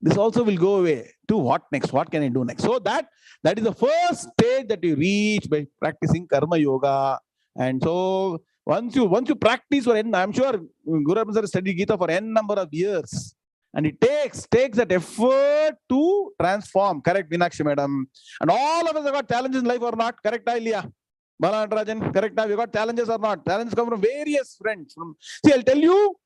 This also will go away. To what next? What can I do next? So that is the first stage that you reach by practicing Karma Yoga. And so once you practice for N, I'm sure Guru Sir studied Gita for N number of years. And it takes that effort to transform. Correct, Meenakshi madam. And all of us have got challenges in life or not. Correct, Ilya? Bala Natarajan, correct? We got challenges or not? Challenges come from various friends. See, I'll tell you,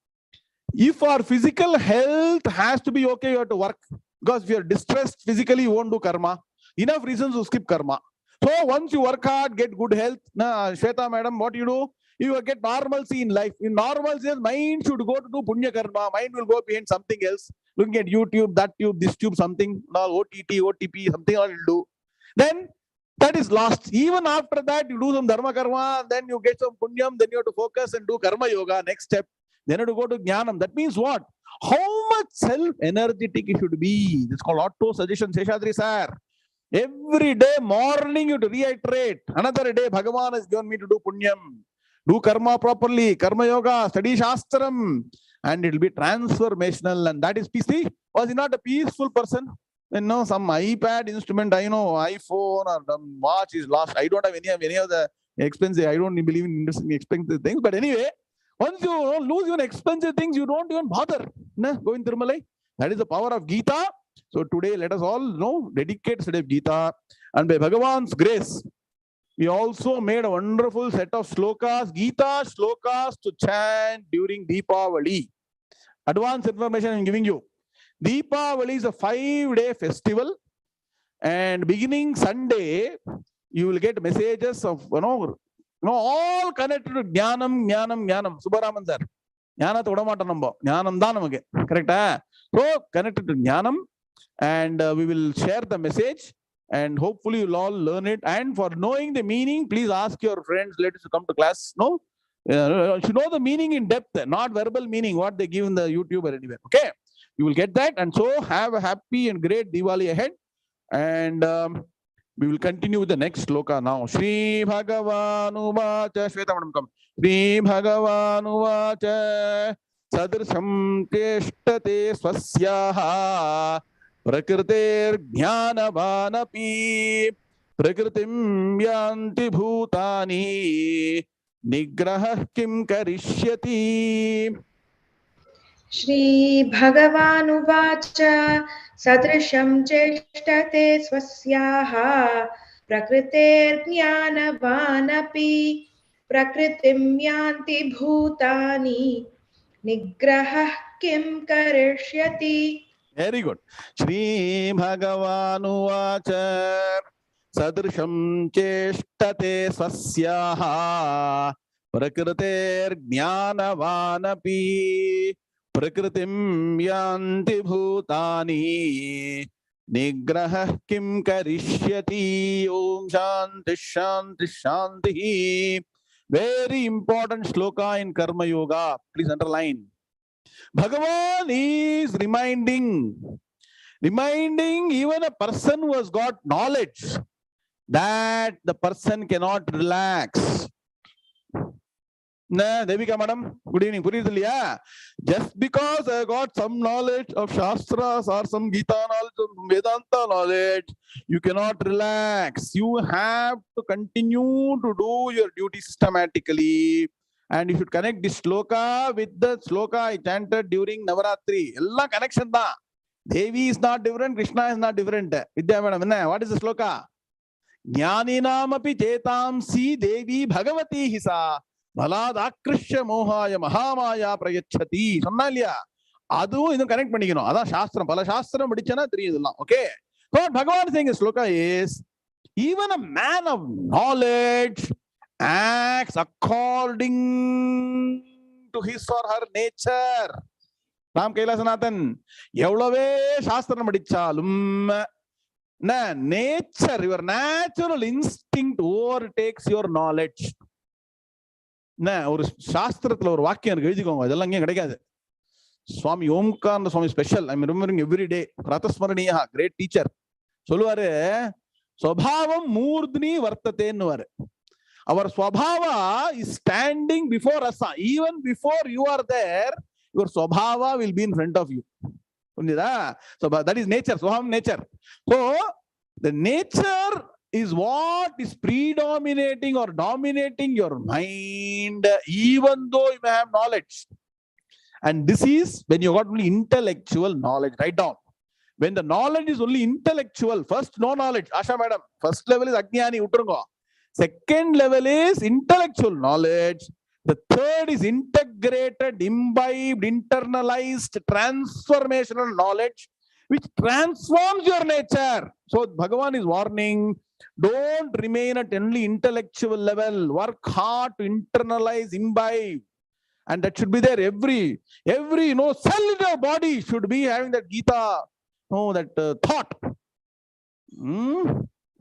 if our physical health has to be okay, you have to work. Because if you're distressed physically, you won't do karma. Enough reasons to skip karma. So once you work hard, get good health. Shweta madam, what you do? You will get normalcy in life. In normalcy, mind should go to do punya karma. Mind will go behind something else. Looking at YouTube, that tube, this tube, something, OTT, OTP, something all will do. Then that is lost. Even after that, you do some dharma karma, then you get some punyam, then you have to focus and do karma yoga, next step. Then you have to go to jnanam. That means what? How much self-energetic it should be. It's called auto-suggestion, Seshadri sir. Every day morning you have to reiterate. Another day, Bhagavan has given me to do punyam. Do karma properly, karma yoga, study shastram, and it will be transformational. And that is peaceful. Was he not a peaceful person? Some iPad instrument, iPhone or watch is lost. I don't have any of the expensive. I don't believe in expensive things. But anyway, once you lose even expensive things, you don't even bother. Go in Thirumalai. That is the power of Gita. So today, let us all dedicate study of Gita. And by Bhagavan's grace, we also made a wonderful set of slokas, Gita slokas to chant during Deepavali. Advanced information I'm giving you. Deepavali is a 5-day festival, and beginning Sunday, you will get messages of all connected to Jnanam. Subaraman sir. Jnana thodamata nambo. Jnanam da namage. Correct? So connected to Jnanam, and we will share the message. And hopefully you'll all learn it. And for knowing the meaning, please ask your friends, ladies, to come to class. You should know the meaning in depth, not verbal meaning, what they give in the YouTube or anywhere. Okay? You will get that. And so have a happy and great Diwali ahead. And we will continue with the next sloka now. Sri Bhagavan Uvacha. Shweta madam, come. Sri Bhagavan Uvacha. sadrisham cheshtate swasyaha prakritirjnanavanapi prakritim yanti bhutani nigrahah kim karishyati. Shri Bhagavanuvacha sadrisham cheshtate swasyaha prakritirjnanavanapi prakritim yanti bhutani nigrahah kim karishyati. Very good. Shri Bhagavanuvacha sadrisham cheshtate swasyaha prakritirjnanavanapi prakritim yanti bhutani nigrahah kim karishyati. Om Shanti Shanti Shanti. Very important shloka in Karma Yoga. Please underline. Bhagavan is reminding even a person who has got knowledge that the person cannot relax. Devika madam, good evening. Just because I got some knowledge of Shastras or some Gita knowledge, some Vedanta knowledge, you cannot relax. You have to continue to do your duty systematically. And you should connect this sloka with the sloka I chanted during Navaratri. Ella connection da. Devi is not different, Krishna is not different. Vidya madam, what is the sloka? Jnaninamapi chetamsi Devi Bhagavati hisa. Balad akrishya mohaya mahamaya prayachati. Sonna illaya? Adu idu connect pannikano. Adha shastram. Pala shastram padichana theriyudilla. Okay. So what Bhagavan is saying in sloka is, even a man of knowledge acts according to his or her nature. Ram Kailasanathan, evlave shastram padichaalum nature, your natural instinct overtakes your knowledge. ஒரு சாஸ்திரத்துல ஒரு வாக்கியம் இருக்கு, எழுதிக்கோங்க, அதெல்லாம் இங்கே கிடைக்காது. Swami Omkar Swami special, I am remembering every day, ரதஸ்மரணியா, கிரேட் டீச்சர், சொல்லுவாரு, ஸ்வபாவம் மூர்த்னி வர்த்ததேன்னுவாரு. அவர் ஸ்வபாவா is standing before us. Even before you are there, your ஸ்வபாவா will be in front of you. புரியுதா? So that is nature, swabhavam nature. So the nature is what is predominating or dominating your mind, even though you may have knowledge. And this is when you got only intellectual knowledge. Write down. When the knowledge is only intellectual, first no knowledge, Asha madam, first level is Ajnani, utrungo. Second level is intellectual knowledge. The third is integrated, imbibed, internalized, transformational knowledge, which transforms your nature. So Bhagavan is warning, don't remain at only intellectual level. Work hard to internalize, imbibe. And that should be there. Every cell in your body should be having that Gita, that thought.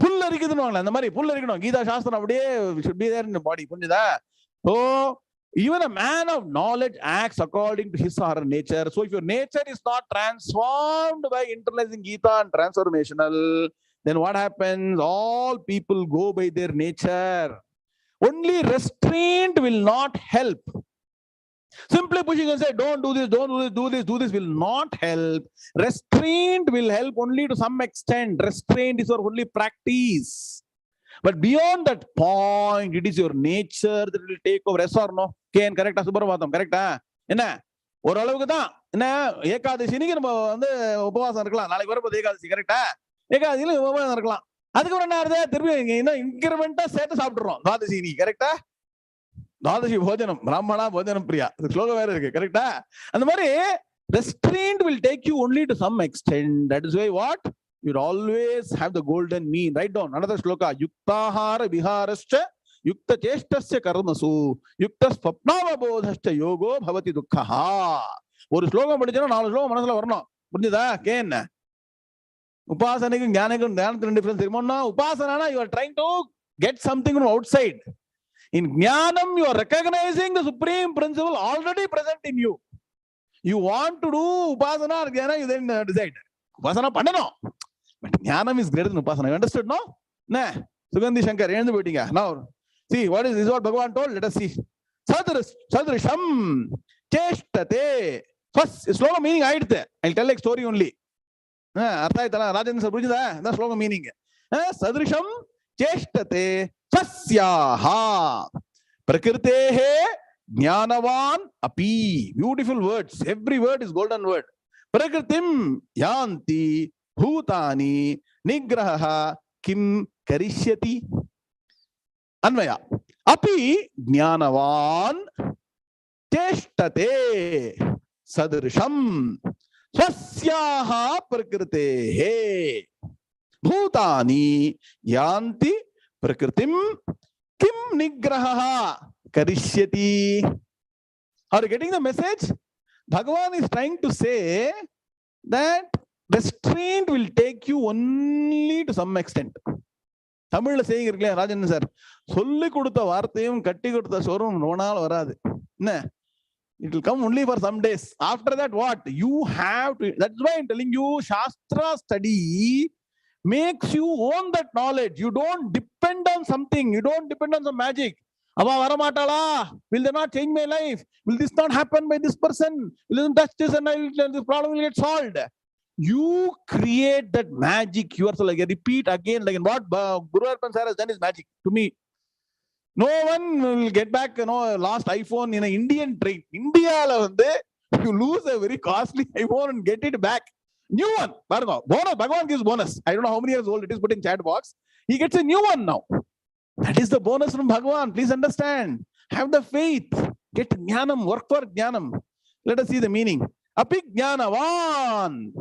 Pull erikudunvaangala, andha mari pull erikadum. Gita Shastram அப்படியே should be there in the body. புரியுதா? So even a man of knowledge acts according to his or her nature. So if your nature is not transformed by internalizing Gita and transformational, then what happens? All people go by their nature. Only restraint will not help. Simply pushing and say, don't do this, don't do this, do this, do this will not help. Restraint will help only to some extent. Restraint is your only practice. But beyond that point, it is your nature that will take over. Yes or no? Ken, correct? Subramaniam, correct? Enna? ஓரளவுக்கு தான். என்ன ஏகாதசிக்கு நம்ம வந்து உபவாசம் இருக்கலாம். நாளைக்கு வரப்போது ஏகாதசி, கரெக்டா? ஏகாதசியில உபவாசம் இருக்கலாம். அதுக்கப்புறம் என்ன ஆகுது? திருப்பி இன்னும் இன்கிரிமெண்டா சேர்த்து சாப்பிட்டுறோம். துவாதசி நீ, கரெக்டா? துவாதசி போஜனம், பிராமணா போஜனம் பிரியா, ஸ்லோகம் வேற இருக்கு, கரெக்டா? அந்த மாதிரி restraint will take you only to some extent. That is why what? You always have the golden mean. Write down another shloka. Yuktahara viharascha yukta cheshtasya karmasu yukta swapnavabodhascha yogo bhavati dukkhaha. ஒரு ஸ்லோகம் படிச்சா 4 ஸ்லோகம் மனசுல வரணும். புரிஞ்சுதா? Can உபாசனைக்கும் ஞானக்கும் ஞானத்துக்கு difference தெரியுமா? உபாசனா you are trying to get something from outside. In jnanam you are recognizing the supreme principle already present in you. You want to do upasana or jnana, you then decide. Upasana பண்ணனும். But jnanam is greater than upasana. You understood, no? Nah. Sugandhi Shankar, எழுந்து போயிட்டீங்க. Now, see, what is this? What Bhagavan told? Let us see. Sadrisham cheshtate. First slogan meaning aayiduthe. I'll tell like story only. Artha aaytala Rajendra sir bujida. That's slogan meaning. Sadrisham cheshtate swasyaha prakritehe jnanavan api. Beautiful words. Every word is golden word. Prakritim yanti bhutani nigraha kim karishyati. Anvaya. Api jnanavan cheshtate sadrisham swasyaha prakritehe bhutani yanti prakritim kim nigraha karishyati. Are you getting the message? Bhagavan is trying to say that restraint will take you only to some extent. தமிழ்ல செய்யுங்க இருக்கலையா Rajan sir, சொல்லி கொடுத்த வார்த்தையும் கட்டி கொடுத்த சோறும் ரொம்ப நாள் வராது. என்ன, it will come only for some days. After that what? You have to, that's why I'm telling you, Shastra study makes you own that knowledge. You don't depend on something. You don't depend on some magic. Ava varamatala, will they not change my life? Will this not happen by this person? Will they touch this and this problem will get solved? You create that magic yourself. Like I repeat again, like what Guru Arpan sir has done is magic to me. No one will get back, last iPhone in an Indian train. India, you lose a very costly iPhone and get it back. New one. Bonus. Bhagavan gives bonus. I don't know how many years old it is, put in chat box. He gets a new one now. That is the bonus from Bhagavan. Please understand. Have the faith. Get jnanam. Work for jnanam. Let us see the meaning. Api jnanavan.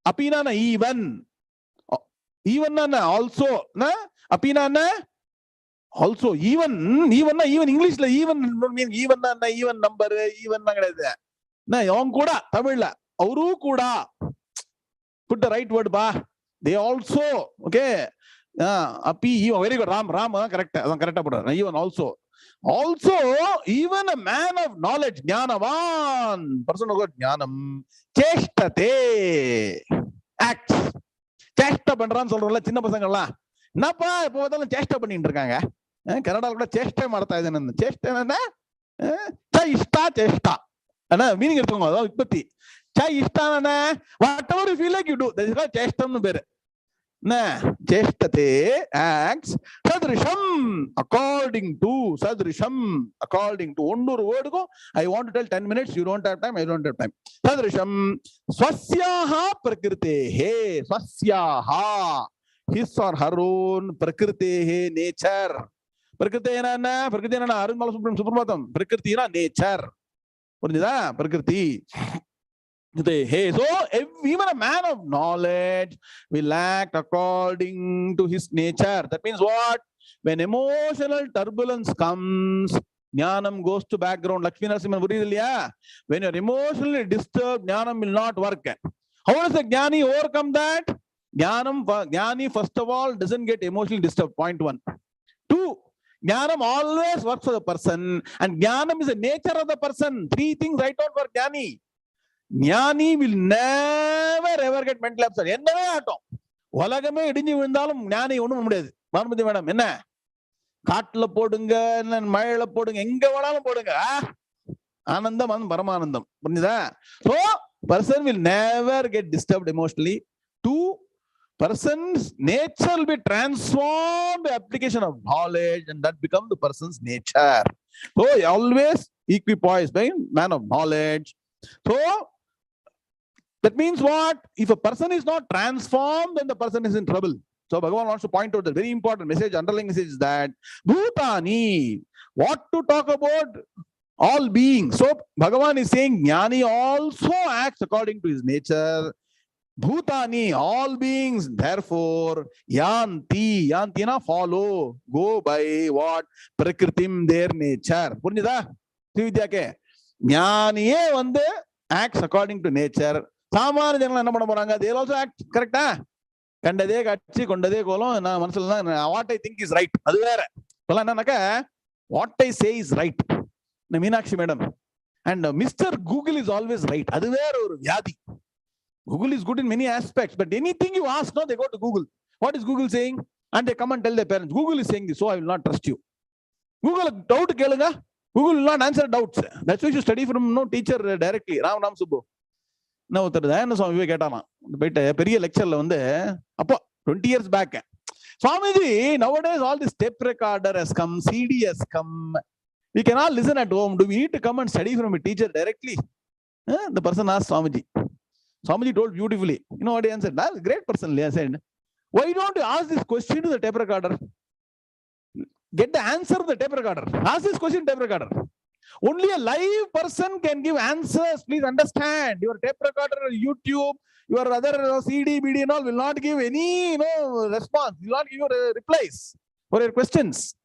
Apina na even. Even na also. Na? Apina na also. Even English la even don't mean even na even number even na kadaidu. Na yong kuda Tamil la avaru kuda. Put the right word ba. They also, okay. Api even, very good. Ram correct. Correct. Even also. Also, even a man of knowledge, jnanavan, person who got jnanam, cheshtate, acts. Cheshta பண்றான்னு சொல்றோம்ல சின்ன பசங்கள்லாம், என்னப்பா இப்போ பார்த்தாலும் சேஷ்டை பண்ணிட்டு இருக்காங்க. கன்னடால கூட சேஷ்டை ಮಾಡ್ತಾ ಇದ್ದಾನೆ ಅಂತ. சேஷ்டை என்ன? சேஷ்டா அண்ணா மீனிங் எடுத்துக்கோங்க. அதாவது உற்பத்தி. இஷ்டான whatever you feel like you do, that is called சேஷ்டம்னு பேரு. Cheshtate acts sadrisham according to sadrisham according to onnoru word go. I want to tell 10 minutes. You don't have time. I don't have time. Sadrisham swasyaha prakritehe. Swasyaha, his or her own, prakritehe, nature. Prakritehe na prakritehe na arunmala supramatam. Prakriti na nature. புரிஞ்சுதா? prakriti. Hey, so even a man of knowledge will act according to his nature. That means what? When emotional turbulence comes, jnanam goes to background. Lakshmi Narasimhan Puriyadillaya? When you're emotionally disturbed, jnanam will not work. How does the jnani overcome that? Jnani first of all doesn't get emotionally disturbed. Point 1. 2. Jnanam always works for the person, and jnanam is the nature of the person. 3 things write out for jnani. ஞானி will never ever get mental upset. என்னவே ஆட்டம், உலகமே இடிஞ்சு விழுந்தாலும் ஞானி ஒண்ணும் முடியாது. Bhanumathi madam, என்ன காட்டுல போடுங்க, மழையில போடுங்க, எங்க வேணாலும் போடுங்க, ஆனந்தம் பரமானந்தம். புரிஞ்சுதா? So person will never get disturbed emotionally. 2, person's nature will be transformed by application of knowledge, and that becomes the person's nature. So always equipoised by man of knowledge. So that means what? If a person is not transformed, then the person is in trouble. So Bhagavan wants to point out the very important message, underlying message is that Bhutani, what to talk about? All beings. So Bhagavan is saying Jnani also acts according to his nature. Bhutani, all beings, therefore, yanti na follow, go by what? Prakritim, their nature. Purinjada? Srividyake. Jnaniye vande acts according to nature. சாமானிய ஜனங்கள் என்ன பண்ண போறாங்க? They also act correct. கண்டதே காட்சி கொண்டதே கோலம், நான் மனசுல தான் what I think is right. அது வேற. இப்பெல்லாம் என்னன்னாக்க what I say is right. Meenakshi madam and Mr. Google is always right. அது வேற ஒரு வியாதி. Google is good in many aspects, but anything you ask, no, they go to Google. What is Google saying? And they come and tell their parents, Google is saying this, so I will not trust you. Google doubt கேளுங்க. Google will not answer doubts. That's why you should study from no teacher directly. Ram Subbu. நான் ஒருத்தர் தயானந்த சுவாமி கேட்டானா போயிட்டு பெரிய லெக்சர்ல வந்து அப்போ 20 years back. Swamiji, nowadays all this tape recorder has come, CD has come. We cannot listen at home. Do we need to come and study from a teacher directly? The person asked Swamiji. Swamiji told beautifully. You know what he answered? That's a great person. I said, why don't you ask this question to the tape recorder? Get the answer of the tape recorder. Ask this question to tape recorder. Only a live person can give answers. Please understand. Your tape recorder, YouTube, your other CD, BD and all will not give any response. Will not give you replies for your questions.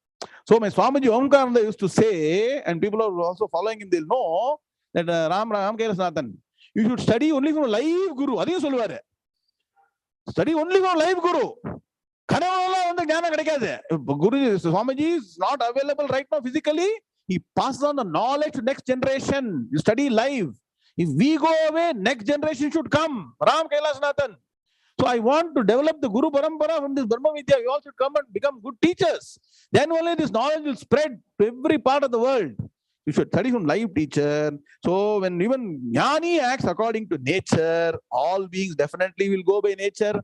So my Swamiji Omkaranda used to say, and people are also following him, they'll know that Ram Kailasnathan, you should study only from a live guru. Adhiyum solluvaru. Study only from a live guru. Kanavalla vandu jnana kedaikadhu. Guru Swamiji is not available right now physically. He passes on the knowledge to next generation. You study live. If we go away, next generation should come. Ram Kailasnathan. So I want to develop the Guru Parampara from this Brahmavidya. You all should come and become good teachers. Then only this knowledge will spread to every part of the world. You should study from live teacher. So when even Jnani acts according to nature, all beings definitely will go by nature.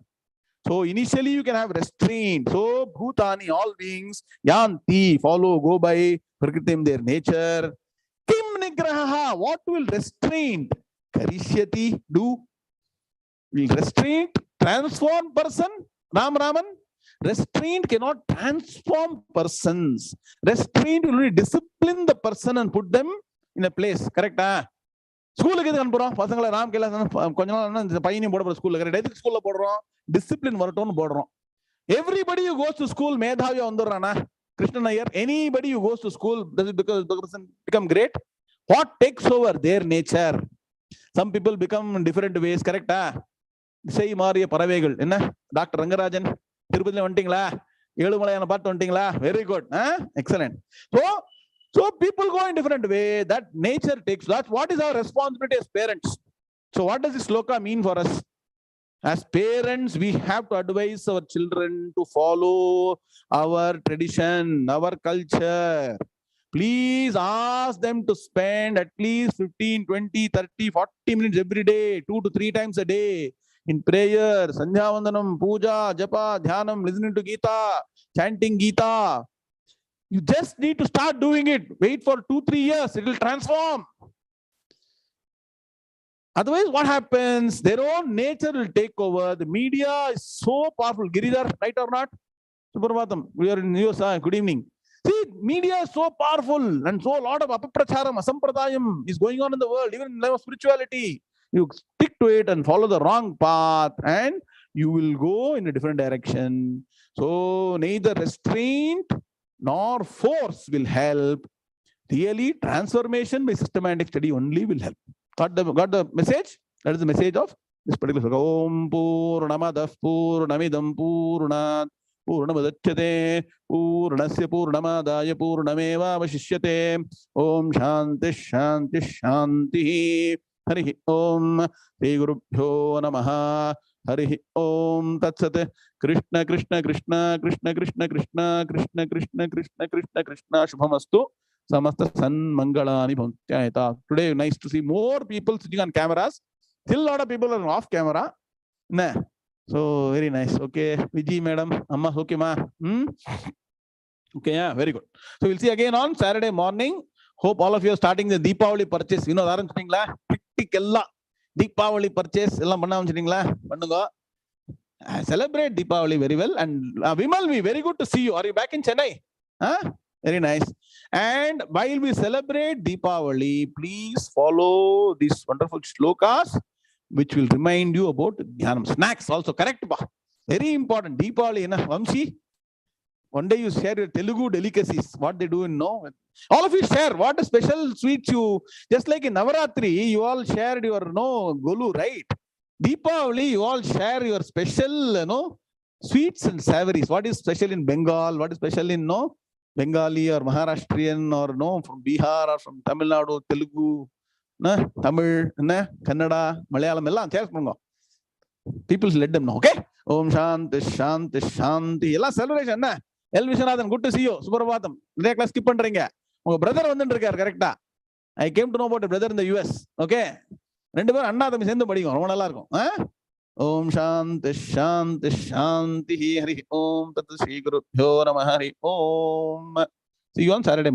So initially you can have restraint. So Bhutani, all beings, Yanti, follow, go by Prakritim, their nature. Kim Nigraha, what will restraint? Karishyati, do. Will restraint transform person? Raman? Restraint cannot transform persons. Restraint will only discipline the person and put them in a place. Correct? ஸ்கூலுக்கு எதுக்கு அனுப்புறோம் பசங்களை? ராம் கைலாசம் கொஞ்ச நாள் இந்த பையனையும் போட போறோம் ஸ்கூல்ல. கரெக்ட்? எதுக்கு ஸ்கூல்ல போடுறோம்? டிசிப்ளின் வரட்டும்னு போடுறோம். Everybody who goes to school மேதாவியா வந்துடுறானா? Krishnan Iyer, anybody who goes to school, does it because the person become great? What takes over? Their nature. Some people become in different ways. Correct? திசை மாறிய பறவைகள். என்ன doctor Rangarajan திருப்பதியில வந்துட்டீங்களா? ஏழுமலையான பார்த்து வந்துட்டீங்களா? Very good. Excellent. So people go in different way. That nature takes. That's what is our responsibility as parents. So what does this sloka mean for us? As parents, we have to advise our children to follow our tradition, our culture. Please ask them to spend at least 15, 20, 30, 40 minutes every day, 2 to 3 times a day in prayer, Sandhyavandhanam, puja, japa, dhyanam, listening to Gita, chanting Gita. You just need to start doing it. Wait for 2-3 years. It will transform. Otherwise, what happens? Their own nature will take over. The media is so powerful. Giridhar, right or not? Suprabhatam, we are in news. Good evening. See, media is so powerful, and so a lot of apapracharam, asampradayam is going on in the world, even in level of spirituality. You stick to it and follow the wrong path, and you will go in a different direction. So neither restraint nor force will help. Really, transformation by systematic study only will help. Got the message? That is the message of this particular sloka. Om Purnamadah Purnamidam Purnat Purnamadachyate Purnasya Purnamadaya Purnameva Vashishyate. Om Shanti Shanti Shanti. Hari Om Sri Gurubhyo Namaha. Hari Om Tatsate. Krishna Krishna Krishna Krishna Krishna Krishna Krishna Krishna Krishna Krishna Krishna Shubhamastu. Samasta San Mangalani Bhuntyayata. Today, nice to see more people sitting on cameras. Still a lot of people are off camera. Nah. So very nice. Okay, Viji madam, Amma, okay ma. Okay, yeah, very good. So we'll see again on Saturday morning. Hope all of you are starting the Deepavali purchase. You know, ஆரம்பிச்சிட்டீங்களா? எல்லாம் Deepavali purchase எல்லாம் பண்ண ஆரம்பிச்சிட்டீங்களா? பண்ணுங்க. Celebrate Deepavali very well. And Vimal, very good to see you. Are you back in Chennai? Very nice. And while we celebrate Deepavali, please follow these wonderful shlokas, which will remind you about Dhyanam. Snacks also, correct? Very important. Deepavali, Vamshi. One day you share your Telugu delicacies, what they do in all of you share what a special sweets you, just like in Navaratri, you all shared your Golu, right? Deepavali, you all share your special sweets and savories. What is special in Bengal? What is special in Bengali or Maharashtrian or from Bihar or from Tamil Nadu, Telugu, Tamil, Kannada, Malayalam, ella share pannunga. People let them know, okay? Om Shanti Shanti Shanti. Ella celebration. L Vishwanathan, good to see you. Suprabhatam. Today class skip பண்றீங்க. உங்க brother வந்துட்டு இருக்காரு கரெக்டா. I came to know about brother in the US. Okay, ரெண்டு பேரும் அண்ணா தம்பி சேர்ந்து படிக்கும், ரொம்ப நல்லா இருக்கும். ஓம் சாந்தி சாந்தி சாந்தி. ஹரி ஓம் தத் ஸ்ரீ குருப்யோ நம. ஹரி ஓம். See you on Saturday.